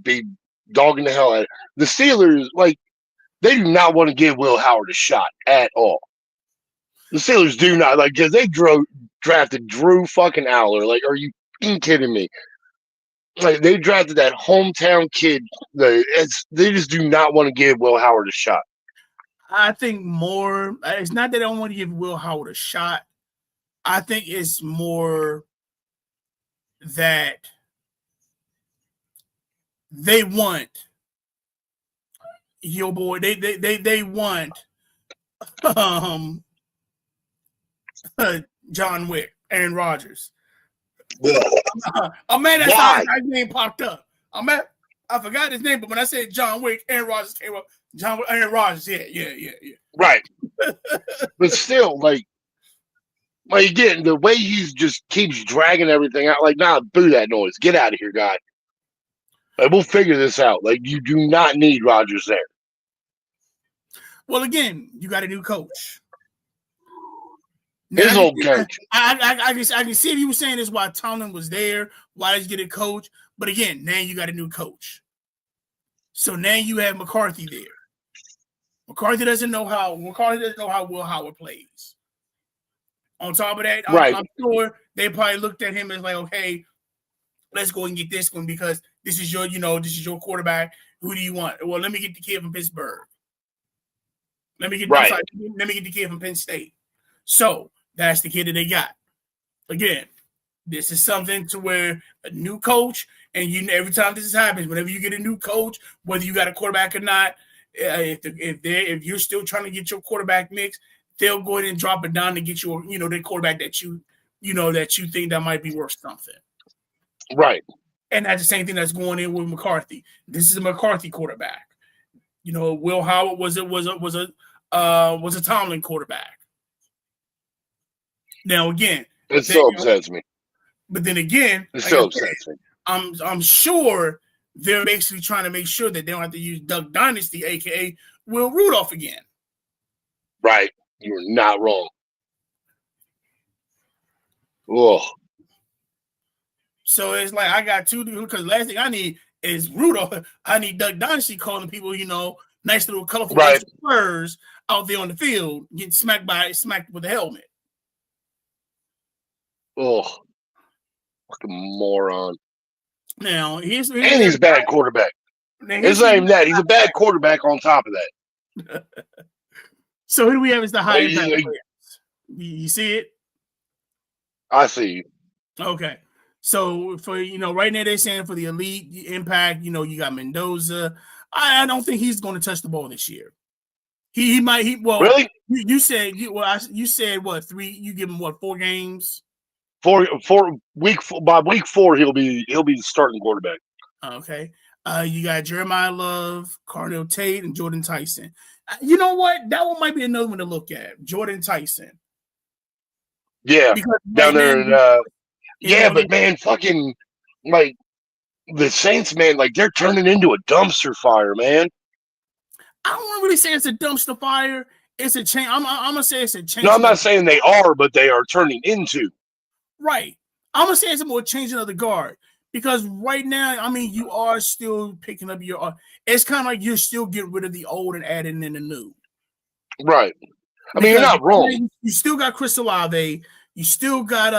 be dogging the hell out of it. The Steelers, like, they do not want to give Will Howard a shot at all. The Steelers do not, like, because they drafted Drew fucking Aller. Like, are you kidding me? Like, they drafted that hometown kid. They just do not want to give Will Howard a shot.
I think more, it's not that I don't want to give Will Howard a shot. I think it's more that they want your boy. They want John Wick, Aaron Rodgers.
Ugh.
I'm mad that's
Why?
how his name popped up. I forgot his name, but when I said John Wick, Aaron Rodgers came up. Aaron Rodgers, yeah.
Right. But still, like again, the way he just keeps dragging everything out, like, nah, boo that noise. Get out of here, guy. Like, we'll figure this out. Like, you do not need Rodgers there.
Well, again, you got a new coach.
His old coach.
I can see if you were saying this while Tomlin was there, why did you get a coach? But again, now you got a new coach. So now you have McCarthy there. McCarthy doesn't know how Will Howard plays. On top of that,
Right.
I'm sure they probably looked at him as like, okay, let's go and get this one because this is your quarterback. Who do you want? Well, let me get the kid from Pittsburgh. Let me get the kid from Penn State. So that's the kid that they got. Again, this is something to where a new coach, and every time this happens, whenever you get a new coach, whether you got a quarterback or not, if you're still trying to get your quarterback mix, they'll go ahead and drop it down to get you, the quarterback that you think that might be worth something.
Right.
And that's the same thing that's going in with McCarthy. This is a McCarthy quarterback. Will Howard was a Tomlin quarterback. Now again,
it still upsets me.
But then again,
it still upsets me.
I'm sure they're basically trying to make sure that they don't have to use Duck Dynasty, aka Will Rudolph again.
Right. You're not wrong. Oh.
So it's like I got two, because last thing I need is Rudolph. I need Duck Dynasty calling people, nice little colorful Spurs out there on the field, getting smacked with a helmet.
Oh, fucking moron.
Now he's
a bad quarterback. It's not even that. He's a bad quarterback on top of that.
So who do we have as the high impact players? You see it?
I see you.
Okay. So for right now they're saying for the elite impact, you got Mendoza. I don't think he's going to touch the ball this year. He might.
Really?
You said what 3? You give him what 4 games?
By week 4 he'll be the starting quarterback.
Okay. You got Jeremiah Love, Carnell Tate, and Jordan Tyson. You know what? That one might be another one to look at. Jordan Tyson.
Yeah, because down there. But man, fucking like the Saints, man, like they're turning into a dumpster fire, man.
I don't want to really say it's a dumpster fire. It's a change. I'm gonna say it's a change.
No, I'm not saying they are, but they are turning into.
Right. I'm gonna say it's more changing of the guard because right now, I mean, you are still picking up your. It's kind of like you're still getting rid of the old and adding in the new.
Right. I mean, you're not wrong.
You still got Chris Olave. You still got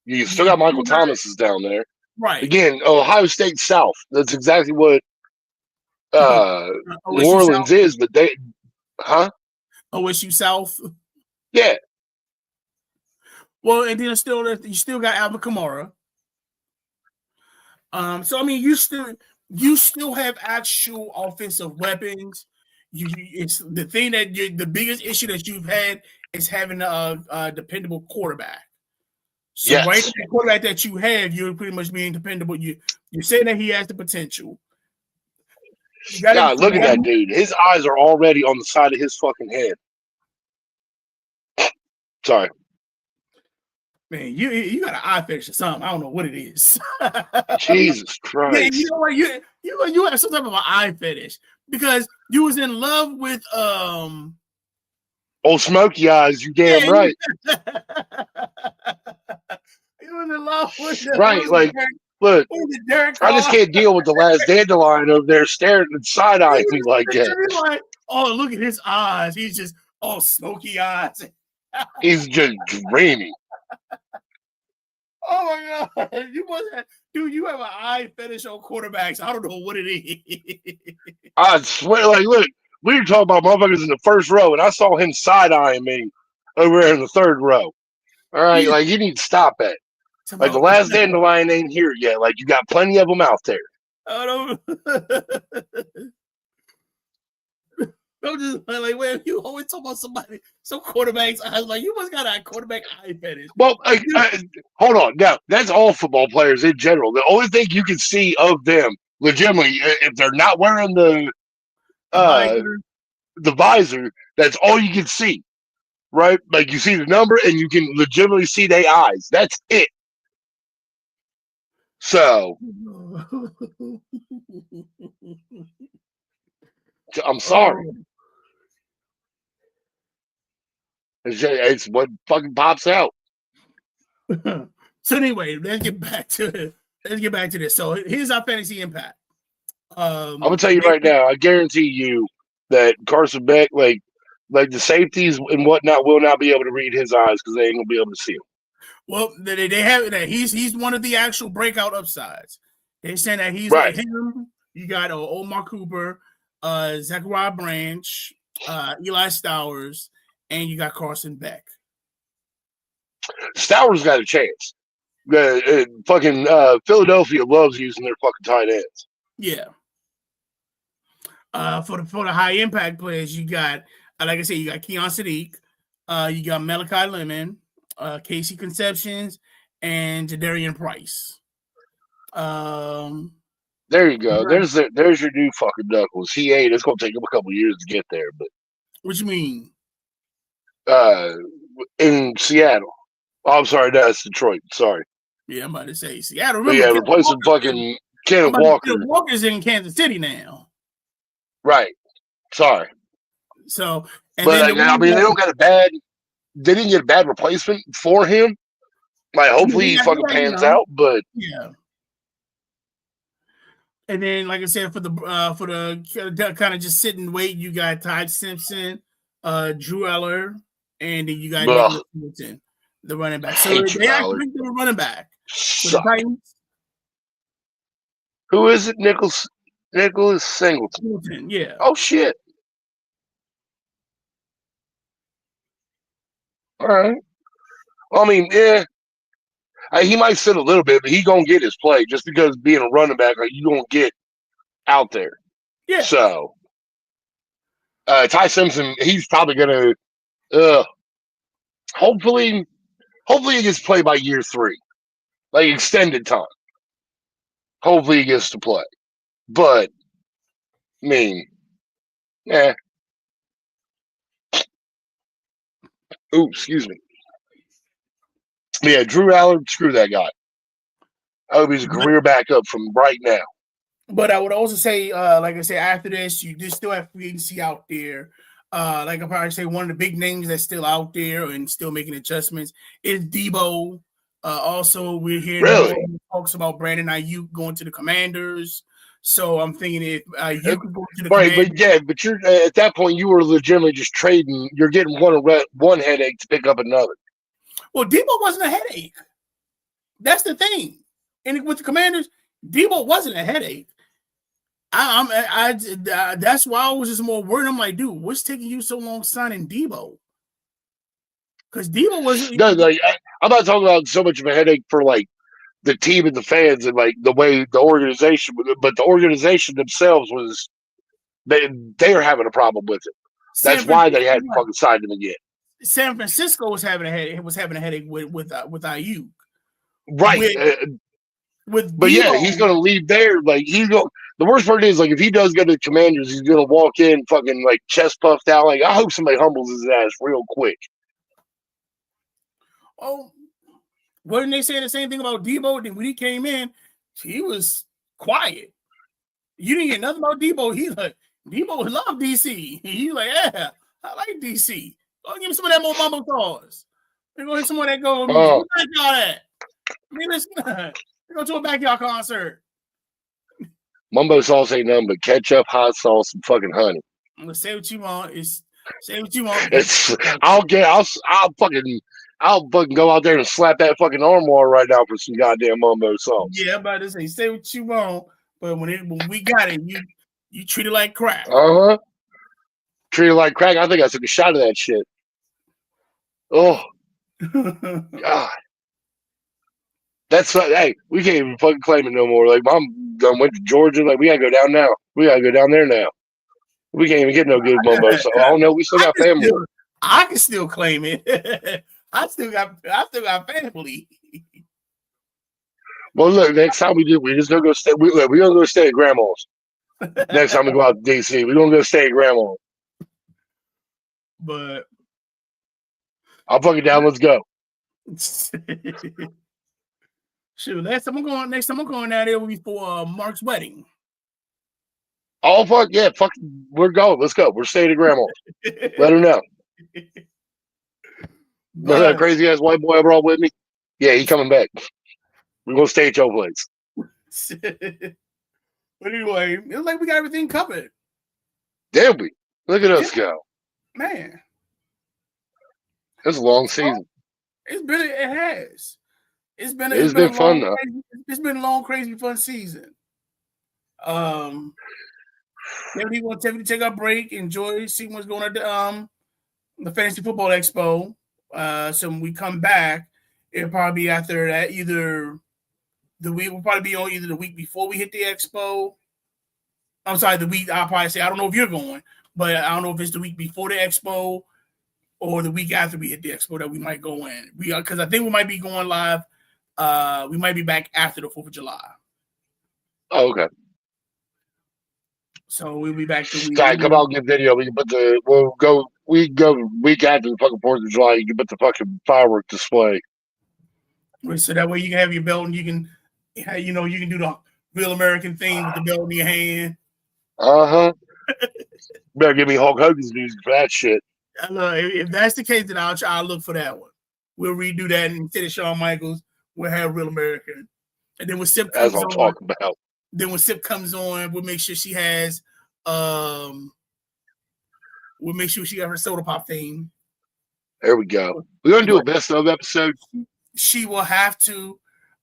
You still got Michael Thomas is down there.
Right.
Again, Ohio State South. That's exactly what New Orleans
South.
is, but they
OSU South.
Yeah.
Well, and then you still got Alvin Kamara. So I mean, you still have actual offensive weapons. It's the thing that the biggest issue that you've had is having a dependable quarterback. So right, the quarterback that you have, you're pretty much being dependable. You're saying that he has the potential.
God, look at that dude. His eyes are already on the side of his fucking head. Sorry.
Man, you got an eye fetish or something. I don't know what it is.
Jesus Christ.
Yeah, you know what? You have some type of an eye fetish because you was in love with
Old Smoky Eyes, you damn right.
You was in love with
right, like look, I just can't deal with the last dandelion over there staring and side-eyeing me like that.
Like, oh, look at his eyes. He's just smoky eyes.
He's just dreamy.
Oh my God. You have an eye fetish on quarterbacks. I don't know what it is.
I swear, like, look, we were talking about motherfuckers in the first row, and I saw him side-eyeing me over there in the third row. All right, like, you need to stop that. Like, the last dandelion ain't here yet. Like, you got plenty of them out there.
I don't just like, wait, you always talk about some quarterbacks. I was like, you must got a quarterback eye fetish.
Well, hold on. Now, that's all football players in general. The only thing you can see of them, legitimately, if they're not wearing the visor, that's all you can see, right? Like you see the number, and you can legitimately see their eyes. That's it. So, I'm sorry. It's what fucking pops out.
So anyway, let's get back to this. So here's our fantasy impact.
I'm gonna tell you right now. I guarantee you that Carson Beck, like the safeties and whatnot, will not be able to read his eyes because they ain't gonna be able to see him.
Well, they have that. He's one of the actual breakout upsides. They're saying that he's
right.
Like him. You got Omar Cooper, Zachariah Branch, Eli Stowers, and you got Carson Beck.
Stowers got a chance. Fucking Philadelphia loves using their fucking tight ends.
Yeah. For the high impact players, you got like I said, you got Keon Sadiq, you got Malachi Lemon, Casey Conceptions, and Jadarian Price.
There you go. Right. There's your new fucking Knuckles. He ain't. It's gonna take him a couple years to get there, but
what you mean?
In Seattle. Oh, I'm sorry, that's Detroit. Sorry.
Yeah, I'm about to say Seattle.
Remember, yeah, replacing fucking Kenneth Walker.
Walker's in Kansas City now.
Right. Sorry.
So,
but I mean, they don't got a bad. They didn't get a bad replacement for him. Like, hopefully, he fucking pans out. But
yeah. And then, like I said, for the kind of just sit and wait, you got Ty Simpson, Drew Eller, and then you got Nicholas Singleton, the running back. So they actually picked the running back. So the Titans.
Who is it? Nicholas Singleton.
Yeah.
Oh shit. All right. I mean, yeah. He might sit a little bit, but he gonna get his play just because being a running back, like you gonna get out there.
Yeah.
So, Ty Simpson, he's probably gonna. Hopefully, he gets to play by year 3, like extended time. Hopefully, he gets to play, but I mean, yeah. Ooh, excuse me. Yeah, Drew Allen, screw that guy. I hope he's a career backup from right now.
But I would also say, like I said, after this, you just still have free agency out there. Like I probably say, one of the big names that's still out there and still making adjustments is Debo. Also, we're hearing talks about Brandon Ayuk going to the Commanders. So I'm thinking if you could go to the
Commanders, but you're at that point you were legitimately just trading. You're getting one headache to pick up another.
Well, Debo wasn't a headache. That's the thing. And with the Commanders, Debo wasn't a headache. That's why I was just more worried. I'm like, dude, what's taking you so long signing Debo? Because Debo wasn't.
No, like, I'm not talking about so much of a headache for like the team and the fans and like the way the organization, but the organization themselves was they are having a problem with it. That's why they hadn't fucking signed him again.
San Francisco was having a headache. Was having a headache with Ayuk.
Right. But Debo, yeah, he's going to leave there. Like he's going. The worst part is, like, if he does go to the Commanders, he's going to walk in fucking like chest puffed out. Like, I hope somebody humbles his ass real quick.
Oh, wasn't they saying the same thing about Debo? Then when he came in, he was quiet. You didn't hear nothing about Debo. He's like, Debo love DC. He's like, yeah, I like DC. Go give me some of that more mumbo sauce. They're going to hit someone that go, where's y'all at? I mean, listen, they go to a backyard concert.
Mumbo sauce ain't nothing but ketchup, hot sauce, and fucking honey.
I'm gonna say what you want. Say what you want.
I'll fucking go out there and slap that fucking armoire right now for some goddamn mumbo sauce.
Yeah, I'm about to say what you want, but when we got it, you treat it like crack.
Treat it like crack. I think I took a shot of that shit. Oh God. That's hey, we can't even fucking claim it no more. Like, Mom done went to Georgia. Like, we gotta go down now. We gotta go down there now. We can't even get no good mumbo. So I don't know. We still got family.
I can still claim it. I still got family.
Well, look, next time we do, we just gonna go stay. We're gonna go stay at grandma's. Next time we go out to DC, we're gonna go stay at grandma's.
But
I'll fuck it down. Let's go.
Shoot, next time I'm going down there will be for Mark's wedding.
Oh fuck yeah, fuck, we're going. Let's go. We're staying at grandma's. Let her know. Remember that crazy ass white boy I brought with me? Yeah, he coming back. We're gonna stay at your place.
But anyway, it looks like we got everything covered.
Damn, we look at us go.
Man,
It's a long season.
It has. It's been
fun though.
It's been a long, crazy, fun season. We want to take a break, enjoy, see what's going on at the Fantasy Football Expo. So when we come back, it'll probably be after that. We'll probably be on either the week before we hit the expo. I'm sorry, the week I'll probably say I don't know if you're going, but I don't know if it's the week before the expo or the week after we hit the expo that we might go in. Because I think we might be going live. We might be back after the 4th of July.
Oh, okay.
So we'll be back.
Sorry, come out and get video. We go week after the fucking 4th of July. You can put the fucking firework display.
So that way you can have your belt and you can do the real American thing with the belt in your hand.
Better give me Hulk Hogan's music for that shit.
If that's the case, then I'll look for that one. We'll redo that, and instead of Shawn Michaels, we'll have Real American. And then when Sip comes
That's what I'm talking about.
Then when Sip comes on, we'll make sure she has we'll make sure she got her soda pop theme.
There we go. We're gonna do a best of episode.
She will have to.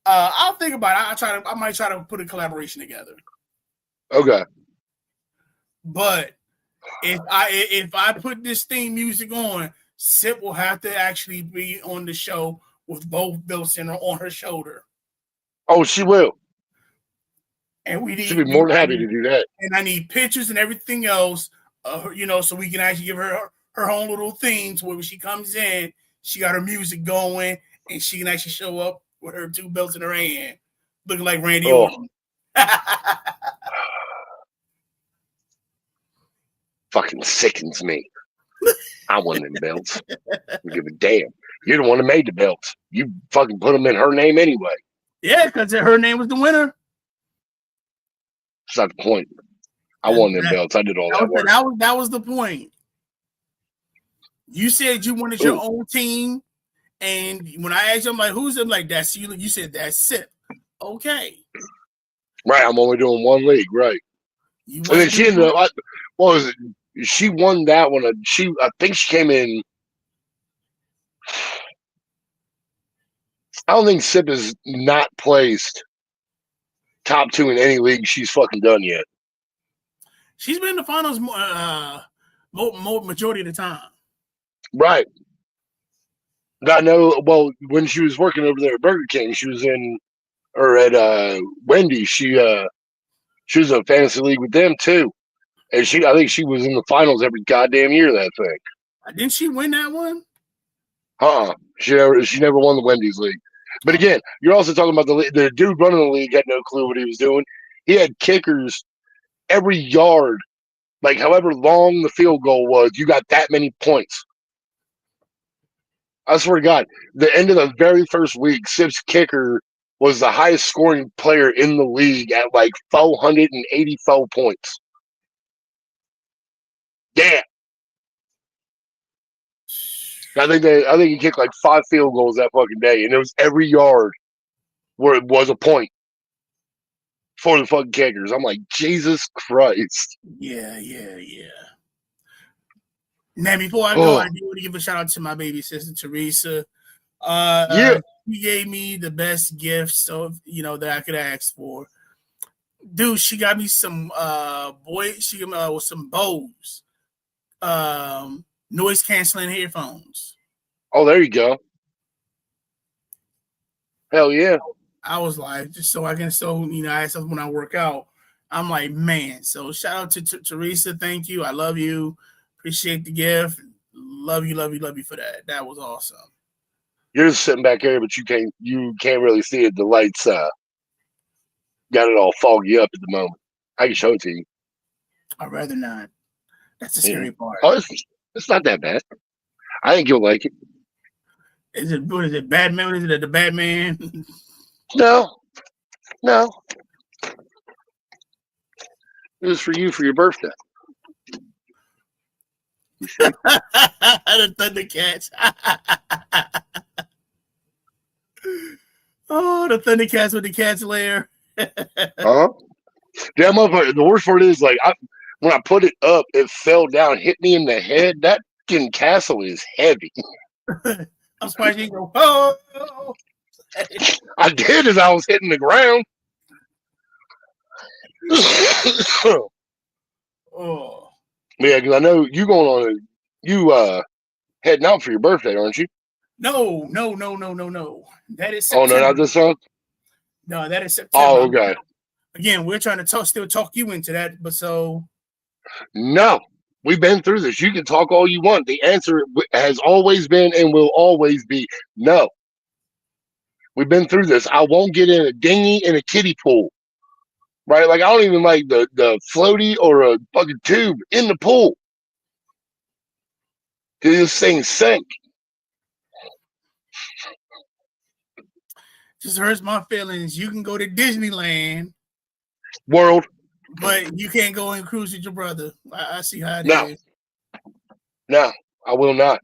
I'll think about it. I might try to put a collaboration together.
Okay.
But if I put this theme music on, Sip will have to actually be on the show with both belts on her shoulder.
Oh, she will.
And
she'll be more than happy to do that.
And I need pictures and everything else, so we can actually give her own little themes where when she comes in, she got her music going, and she can actually show up with her 2 belts in her hand, looking like Randy Orton.
Fucking sickens me. I want them belts. I don't give a damn. You're the one that made the belts. You fucking put them in her name anyway.
Yeah, because her name was the winner.
That's not the point. I won them belts. I did all that work.
That was the point. You said you wanted your own team, and when I asked you, I'm like, "Who's it?" I'm like, "That's you." You said that's Sip. Okay.
Right. I'm only doing one league. Right. And then she ended up. What was it? She won that one. I think she came in. I don't think Sip is not placed top 2 in any league she's fucking done yet.
She's been in the finals more majority of the time. Right.
I know. Well, when she was working over there at Burger King, she was at Wendy's. She was in a fantasy league with them too, and I think she was in the finals every goddamn year. That thing.
Didn't she win that one?
She never won the Wendy's league. But again, you're also talking about the dude running the league had no clue what he was doing. He had kickers every yard, like however long the field goal was, you got that many points. I swear to God, the end of the very first week, Sip's kicker was the highest scoring player in the league at like 484 points. Damn. I think he kicked like 5 field goals that fucking day, and it was every yard where it was a point for the fucking kickers. I'm like, Jesus Christ.
Yeah. Now, before I go, I do want to give a shout out to my baby sister Teresa. She gave me the best gifts that I could ask for. Dude, she got me some She got me with some Bose noise canceling headphones.
Oh, there you go. Hell yeah.
I was like, just so I can I ask when I work out. I'm like, man. So shout out to Teresa. Thank you. I love you. Appreciate the gift. Love you for that. That was awesome.
You're just sitting back here, but you can't really see it. The lights got it all foggy up at the moment. I can show it to you.
I'd rather not. That's the scary part.
Oh, it's not that bad. I think you'll like it.
What is it? Batman? Is it the Batman?
No. It was for you for your birthday.
The Thundercats. Oh, the Thundercats with the cat's lair.
Huh? That motherfucker. The worst part is, like, when I put it up, it fell down, hit me in the head. That fucking castle is heavy.
I'm surprised you go, oh.
I did as I was hitting the ground.
Oh.
Yeah, because I know you heading out for your birthday, aren't you?
No. That is
September. Oh, no, not this one?
No, that is September.
Oh, okay.
Again, we're trying to still talk you into that, but so.
No, we've been through this. You can talk all you want. The answer has always been and will always be no. We've been through this. I won't get in a dinghy in a kiddie pool. Right? Like, I don't even like the floaty or a fucking tube in the pool. This thing sank.
Just hurts my feelings. You can go to Disneyland
World,
but you can't go and cruise with your brother. I see how it is.
No, I will not.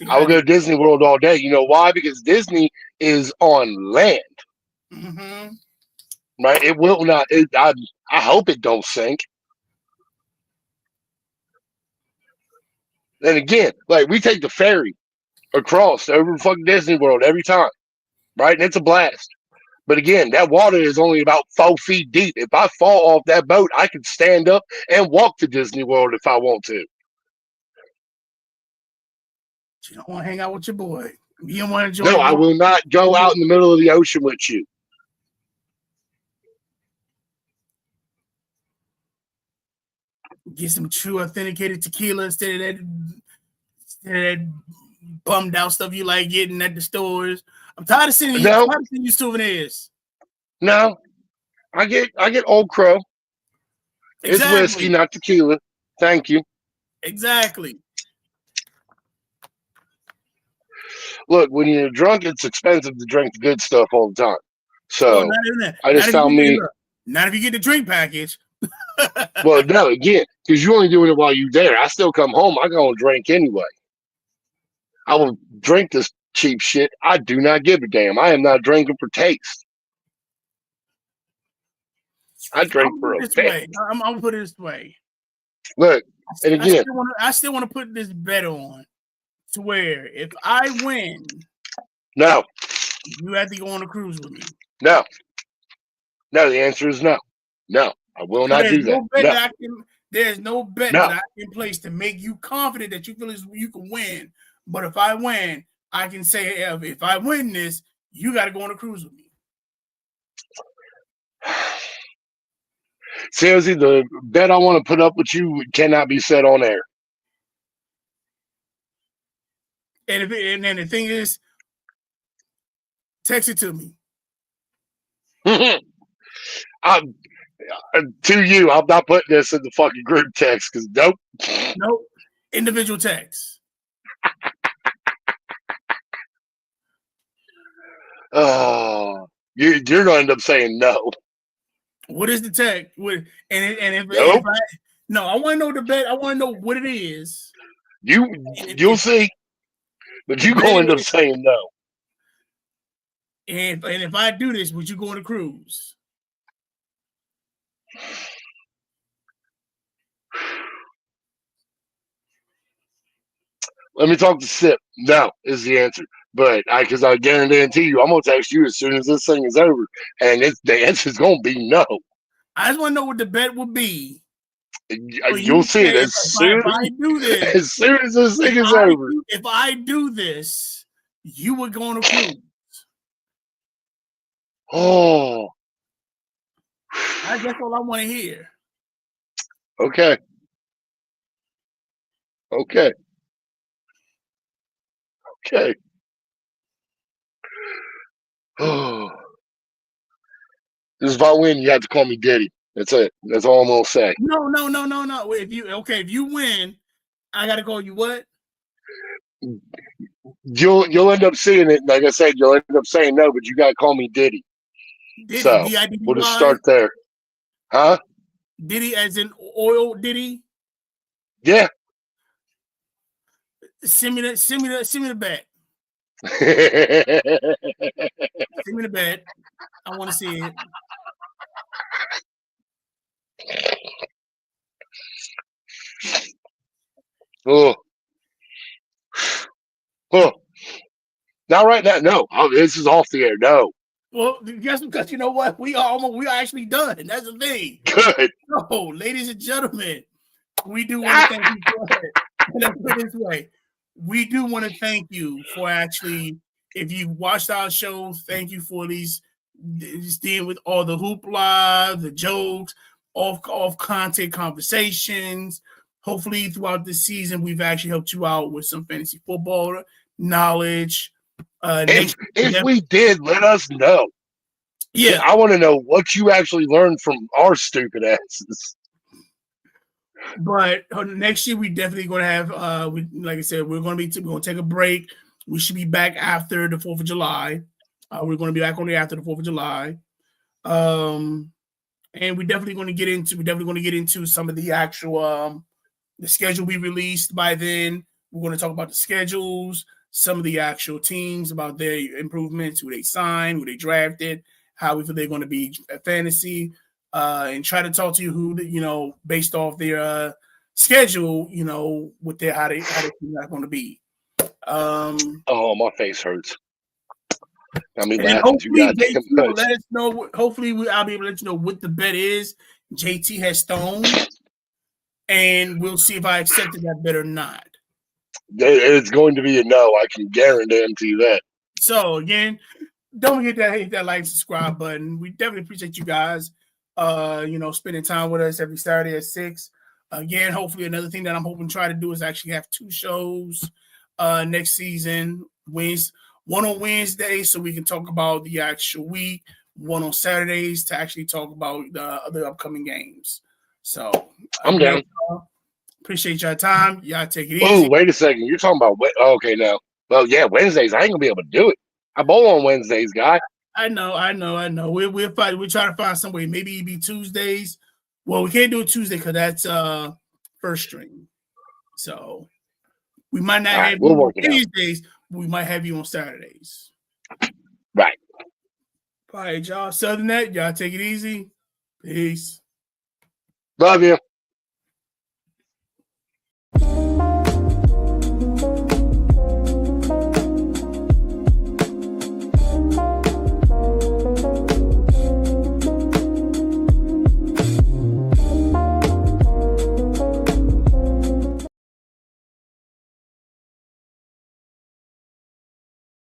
I will go to Disney World all day. You know why? Because Disney is on land.
Mm-hmm.
Right? It will not. I hope it don't sink. And again, like, we take the ferry across over fucking Disney World every time. Right? And it's a blast. But again, that water is only about 4 feet deep. If I fall off that boat, I can stand up and walk to Disney World if I want to.
You don't want to hang out with your boy. You don't want to enjoy.
No, I will not go out in the middle of the ocean with you.
Get some true authenticated tequila instead of that bummed out stuff you like getting at the stores. I'm tired of sending you souvenirs.
No, I get Old Crow. Exactly. It's whiskey, not tequila. Thank you.
Exactly.
Look, when you're drunk, it's expensive to drink the good stuff all the time. So I just found me.
Not if you get the drink package.
Well, no, again, because you're only doing it while you're there. I still come home. I go and drink anyway. I will drink this cheap shit. I do not give a damn. I am not drinking for taste. I drink for a
way. I'm gonna put it this way.
Look, and again,
I still want to put this bet on to where if I win,
no,
you have to go on a cruise with me.
No, the answer is no. No, I will not do that.
There's no bet that I can place to make you confident that you feel as you can win. But if I win, I can say, if I win this, you got to go on a cruise with me.
Seriously, the bet I want to put up with you cannot be said on air.
And then the thing is, text it to me.
To you, I'm not putting this in the fucking group text because nope.
Individual text.
Oh, you're gonna end up saying no.
What is the text? I want to know the bet. I want to know what it is.
You'll see, but you're gonna end up saying no.
And if I do this, would you go on a cruise?
Let me talk to Sip. No is the answer. But because I guarantee you, I'm gonna text you as soon as this thing is over, and the answer is gonna be no.
I just want to know what the bet would be.
You'll see it as soon as this thing is over.
If I do this, you would go on a cruise.
Oh,
That's all I want to hear.
Okay. Okay. Okay. This is if I win, you have to call me Diddy. That's it. That's all I'm gonna say.
No. If you win, I gotta call you what?
You'll end up seeing it. Like I said, you'll end up saying no, but you gotta call me Diddy.
Diddy,
So
D-I-D-D-Y?
we'll just start there. Huh?
Diddy as in oil Diddy?
Yeah.
Send me the bet. Send me the bet. I want to see it.
Oh. Oh. Not right now. No. Oh, this is off the air. No.
Well, guess because you know what? We are actually done. That's the thing.
Good.
So, ladies and gentlemen, we do want to thank you for it. Let's put it this way. We do want to thank you for actually, if you watched our shows, thank you for these dealing with all the hoopla, the jokes, off content conversations. Hopefully, throughout this season, we've actually helped you out with some fantasy football knowledge.
If we did, let us know.
Yeah,
I want to know what you actually learned from our stupid asses.
but next year we definitely going to have. Like I said, we're going to take a break. We should be back after the 4th of July. We're going to be back only after the 4th of July. And we're definitely going to get into some of the actual the schedule we released by then. We're going to talk about the schedules, some of the actual teams, about their improvements, who they signed, who they drafted, how we feel they're going to be at fantasy, and try to talk to you who, based off their schedule, what how they are going to be.
Oh, my face hurts. I mean,
and hopefully, JT will let us know. Hopefully, I'll be able to let you know what the bet is. JT has stoned, and we'll see if I accepted that bet or not.
It's going to be a no. I can guarantee that.
So again, don't forget to hit that like and subscribe button. We definitely appreciate you guys, spending time with us every Saturday at 6. Again, hopefully another thing that I'm hoping to try to do is actually have 2 shows next season. One on Wednesday so we can talk about the actual week. One on Saturdays to actually talk about the other upcoming games. So
I'm down.
Appreciate your time. Y'all take it easy.
Oh, wait a second. You're talking about okay now. Well, yeah, Wednesdays. I ain't gonna be able to do it. I bowl on Wednesdays, guy.
I know. We'll fight. We're trying to find some way. Maybe it'd be Tuesdays. Well, we can't do it Tuesday because that's first string. So we might not have you on Tuesdays. We might have you on Saturdays.
Right.
All right, y'all. So other than that, y'all take it easy. Peace.
Love you.